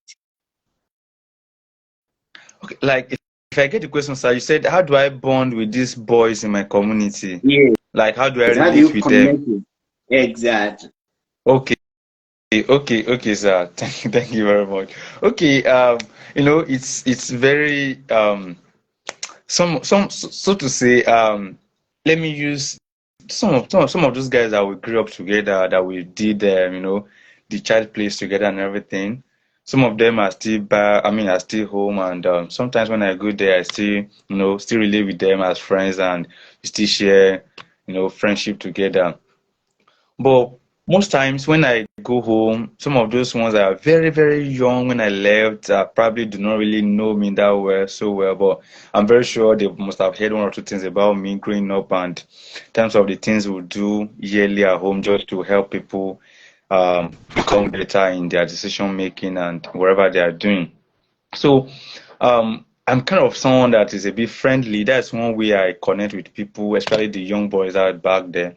okay. Like, if I get the question, sir, you said, how do I bond with these boys in my community? Yes, Like, how do I how do relate you with them? connect with? Exactly. Okay. Okay, sir. Thank you very much. Okay, it's very so to say, let me use some of those guys that we grew up together, that we did the child plays together and everything. Some of them are still back, I mean, are still home, and sometimes when I go there, I still still relate with them as friends, and we still share friendship together. But most times when I go home, some of those ones that are very, very young when I left probably do not really know me that well, so well. But I'm very sure they must have heard one or two things about me growing up, and in terms of the things we do yearly at home just to help people become better in their decision making and whatever they are doing. So I'm kind of someone that is a bit friendly. That's one way I connect with people, especially the young boys out back there.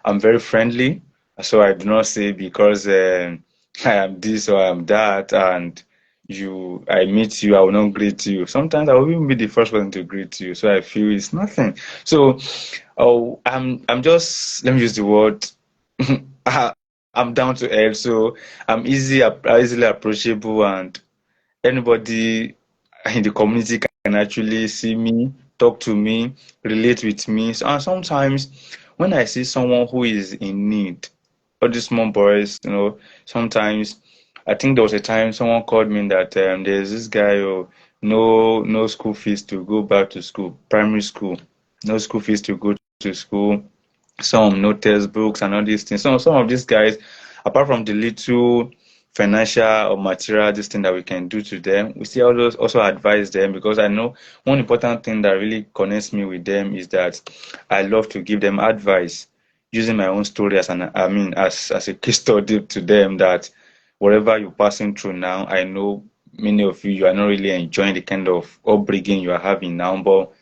I'm very friendly, so I do not say because I am this or I am that, and I meet you, I will not greet you. Sometimes I will even be the first person to greet you, so I feel it's nothing. So, I'm just, let me use the word. I- I'm down to earth, so I'm easily approachable, and anybody in the community can actually see me, talk to me, relate with me. So, and sometimes when I see someone who is in need, all these small boys, sometimes I think there was a time someone called me that there's this guy who no school fees to go back to school, primary school, no school fees to go to school, some no textbooks and all these things. Some of these guys, apart from the little financial or material this thing that we can do to them, we still also advise them, because I know one important thing that really connects me with them is that I love to give them advice using my own story as a case study to them, that whatever you're passing through now, I know many of you are not really enjoying the kind of upbringing you are having now, but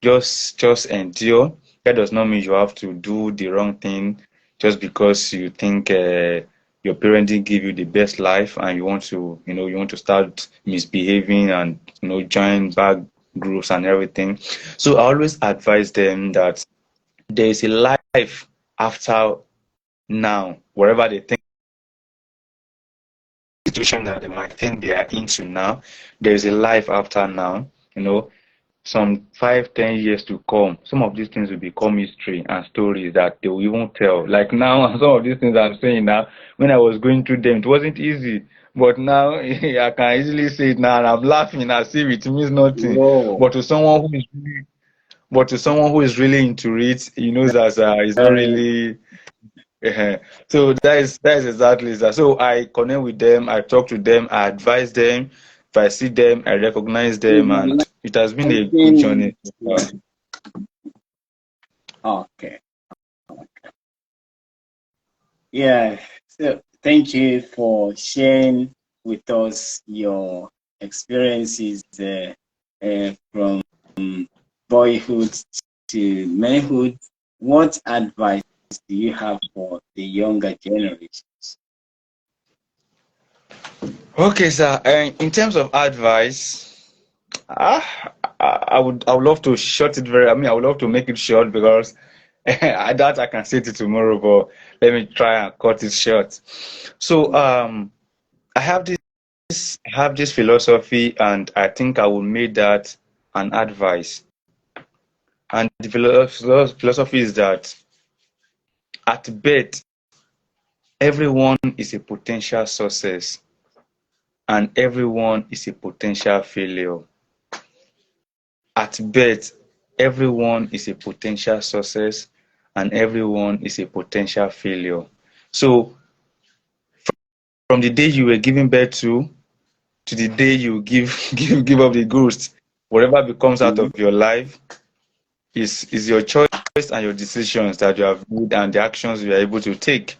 just endure. That does not mean you have to do the wrong thing just because you think your parents didn't give you the best life, and you want to start misbehaving and join bad groups and everything. So I always advise them that there is a life after now, wherever they think situation that they might think they are into now, there is a life after now. Some 5, 10 years to come, some of these things will become history and stories that they will even tell. Like now, some of these things I'm saying now, when I was going through them, it wasn't easy. But now I can easily say it now, and I'm laughing as if it means nothing. Whoa. But to someone who is really into it, he knows that it's not really. So that is exactly that. So I connect with them, I talk to them, I advise them. If I see them, I recognize them, and it has been a good journey so far. Okay. Yeah. So thank you for sharing with us your experiences from boyhood to manhood, what advice do you have for the younger generations? Okay, sir. In terms of advice, I would love to short it very. I mean, I would love to make it short because I doubt I can say it tomorrow. But let me try and cut it short. So, I have this philosophy, and I think I will make that an advice. And the philosophy is that at birth, everyone is a potential success, and everyone is a potential failure. At birth, everyone is a potential success and everyone is a potential failure. So, from the day you were given birth to the day you give up the ghost, whatever becomes out Mhm. of your life is your choice and your decisions that you have made and the actions you are able to take.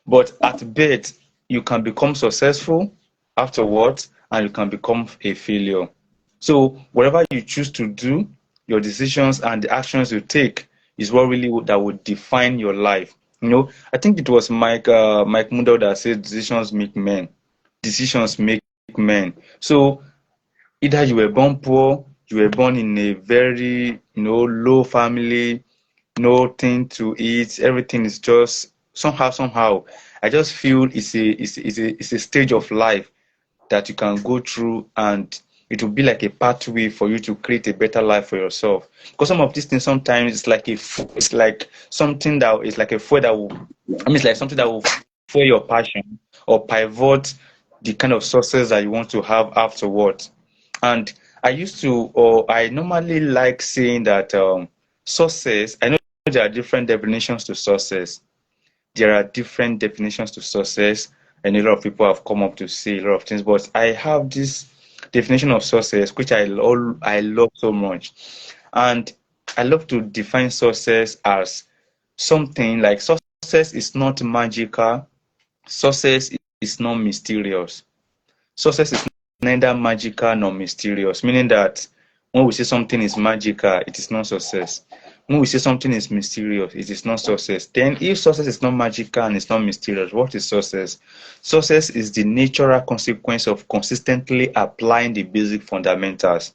But at birth, you can become successful afterwards and you can become a failure. So whatever you choose to do, your decisions and the actions you take is what really that would define your life. I think it was Mike Mundo that said decisions make men. Decisions make men. So either you were born poor, you were born in a very low family, nothing to eat, everything is just somehow. I just feel it's a stage of life that you can go through, and it will be like a pathway for you to create a better life for yourself. Because some of these things sometimes it's like something that is like a fuel that will, I mean, it's like something that will fuel your passion or pivot the kind of success that you want to have afterwards. And I normally like saying that success, I know there are different definitions to success. There are different definitions to success, and a lot of people have come up to say a lot of things. But I have this definition of success, which I love so much, and I love to define success as something like success is not magical, success is not mysterious. Success is neither magical nor mysterious, meaning that when we say something is magical, it is not success. When we say something is mysterious, it is not success. Then, if success is not magical and it's not mysterious, what is success? Success is the natural consequence of consistently applying the basic fundamentals.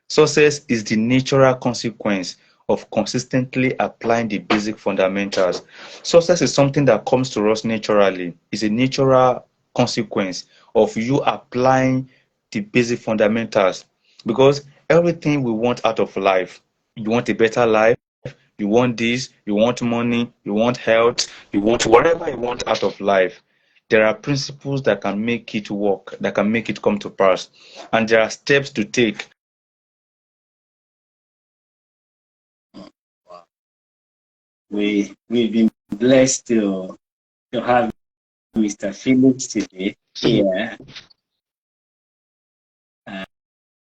Success is the natural consequence of consistently applying the basic fundamentals. Success is something that comes to us naturally. It's a natural consequence of you applying the basic fundamentals. Because everything we want out of life, you want a better life, you want this, you want money, you want health, you want whatever you want out of life. There are principles that can make it work, that can make it come to pass. And there are steps to take. Wow. We've been blessed to have Mr. Felix today here.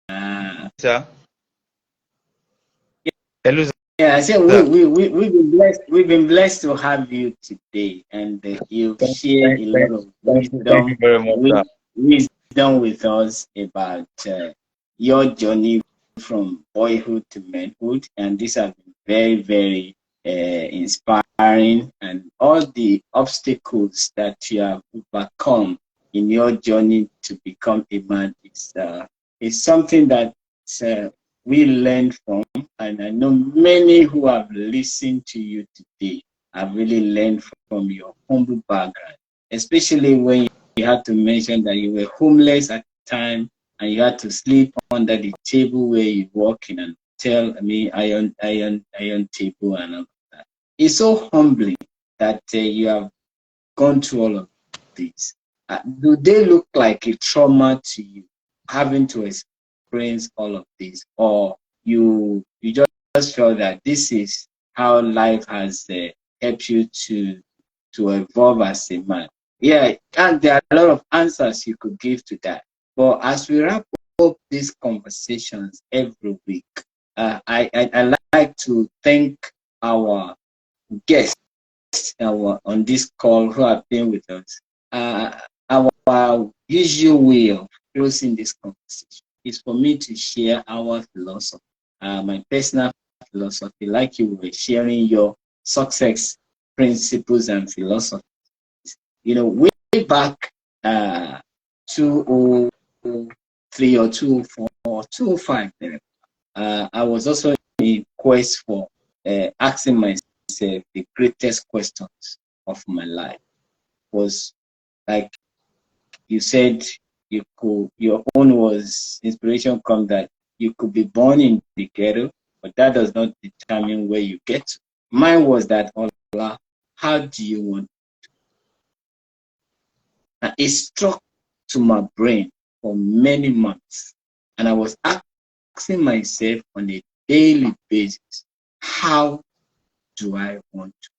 Uh, Sir? Hello, yeah, I said sir. we've been blessed to have you today, and you've Thank, shared thank, a thank, lot of thank you wisdom, very much, wi- sir. wisdom with us about your journey from boyhood to manhood, and these have been very, very inspiring, and all the obstacles that you have overcome in your journey to become a man is something that uh, we learn from, and I know many who have listened to you today have really learned from your humble background, especially when you had to mention that you were homeless at the time and you had to sleep under the table where you work in an hotel, I mean, iron table and all of that. It's so humbling that you have gone through all of this. Do they look like a trauma to you, having to experience all of this, or you just feel that this is how life has helped you to evolve as a man? Yeah, and there are a lot of answers you could give to that. But as we wrap up these conversations every week, I like to thank our guests on this call who have been with us. Uh, our usual way of closing this conversation is for me to share our philosophy. my personal philosophy, like you were sharing your success principles and philosophy. Way back 2003 or 2004 or 2005, I was also in quest for asking myself the greatest questions of my life. Was like you said, your own was inspiration come that you could be born in the ghetto, but that does not determine where you get to. Mine was that, Allah, how do you want? And it struck to my brain for many months. And I was asking myself on a daily basis, how do I want to?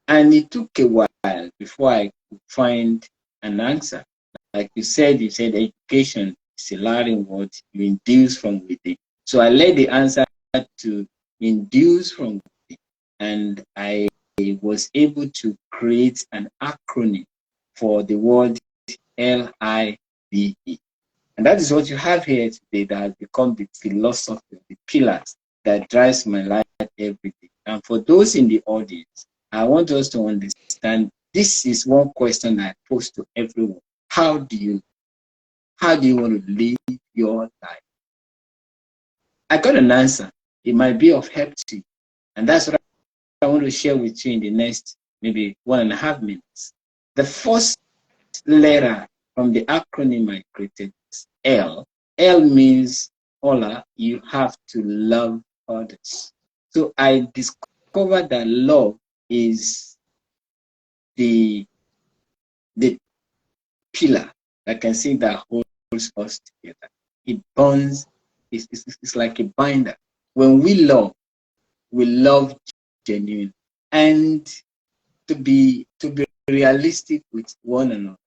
And it took a while before I could find an answer. Like you said education is a learning word you induce from within. So I led the answer to induce from within, and I was able to create an acronym for the word LIVE. And that is what you have here today that has become the philosophy, the pillars that drives my life every day. And for those in the audience, I want us to understand this is one question I pose to everyone. How do you want to live your life? I got an answer. It might be of help to you. And that's what I want to share with you in the next maybe 1.5 minutes. The first letter from the acronym I created is L. L means, Ola, you have to love others. So I discovered that love is the pillar that can see that holds us together. It bonds, it's like a binder. When we love genuinely. And to be realistic with one another,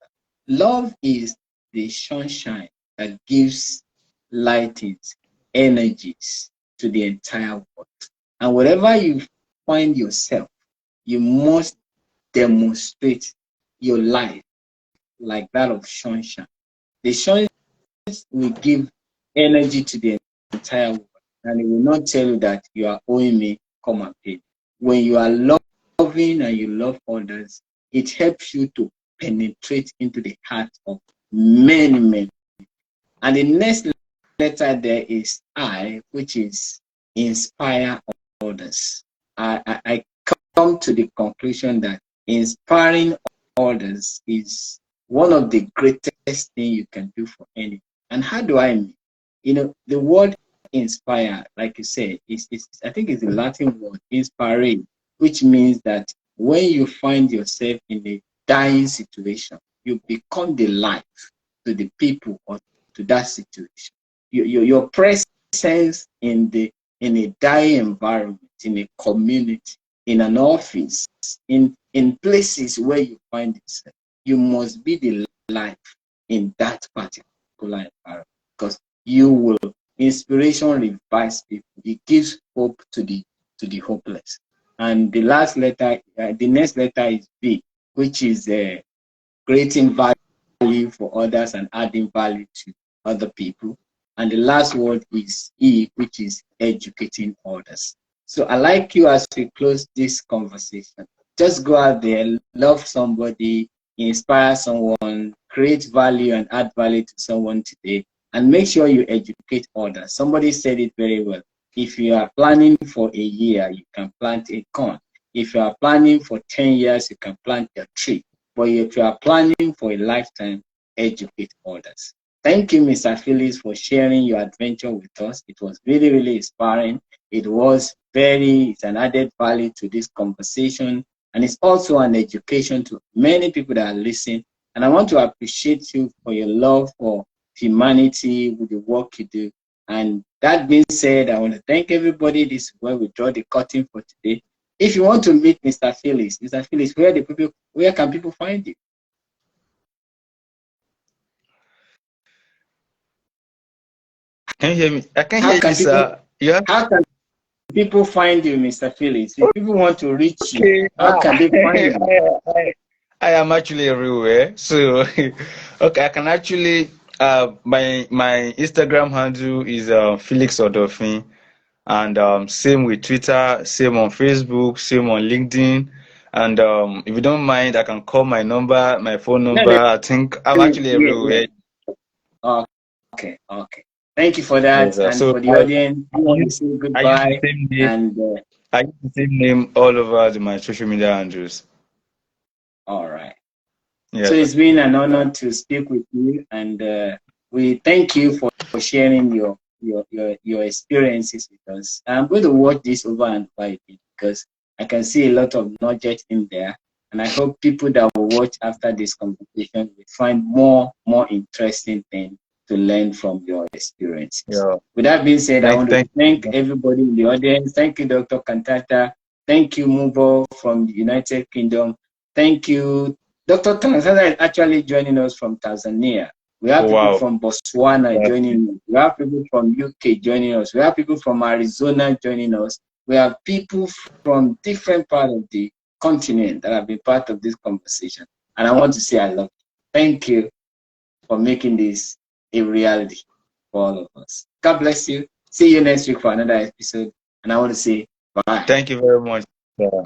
love is the sunshine that gives lightings, energies to the entire world. And wherever you find yourself, you must demonstrate your life like that of sunshine. The sunshine will give energy to the entire world, and it will not tell you that you are owing me, come and pay. When you are loving and you love others, it helps you to penetrate into the heart of many men. And the next letter there is I, which is inspire others. I come to the conclusion that inspiring others is one of the greatest things you can do for anyone. And how do I mean? The word inspire, like you said, I think it's a Latin word, inspire, which means that when you find yourself in a dying situation, you become the life to the people or to that situation. Your presence in a dying environment, in a community, in an office, in places where you find yourself, you must be the life in that particular environment, because you will inspiration revives people. It gives hope to the hopeless. And the last letter, the next letter is B, which is creating value for others and adding value to other people. And the last word is E, which is educating others. So I like you, as we close this conversation, just go out there, love somebody, inspire someone, create value and add value to someone today, and make sure you educate others. Somebody said it very well. If you are planning for a year, you can plant a corn. If you are planning for 10 years, you can plant a tree. But if you are planning for a lifetime, educate others. Thank you, Mr. Felix, for sharing your adventure with us. It was really, really inspiring. It's an added value to this conversation. And it's also an education to many people that are listening. And I want to appreciate you for your love for humanity with the work you do. And that being said, I want to thank everybody. This is where we draw the curtain for today. If you want to meet Mr. Felix, where can people find you? Can you hear me? I can hear you, sir. Yeah. How can people find you, Mr. Felix? If people want to reach you, how can they find you? I am actually everywhere. So, okay, I can actually My Instagram handle is Felix Odofin, and same with Twitter, same on Facebook, same on LinkedIn. And if you don't mind, I can call my number, my phone No, number. no, I think I'm no, actually yeah, everywhere. yeah. Okay, okay. Thank you for Yes, that. sir. And So for the audience, I I want to use say I use the goodbye. same name. And I use the same name all over my social media handles. all right. So Yes, sir. it's been an honor to speak with you, and we thank you for sharing your experiences with us. I'm going to watch this over and over again because I can see a lot of knowledge in there, and I hope people that will watch after this conversation will find more interesting things to learn from your experiences. Yeah. With that being said, I want to Thank thank you. everybody in the audience. Thank you, Dr. Kantata. Thank you, Mubo from the United Kingdom. Thank you, Dr. Tanzania is actually joining us from Tanzania. We have people Wow. from Botswana That's joining us. We have people from UK joining us. We have people from Arizona joining us. We have people from different parts of the continent that have been part of this conversation. And I want to say I love you. Thank you for making this a reality for all of us. God bless you. See you next week for another episode. And I want to say bye. Thank you very much, sir.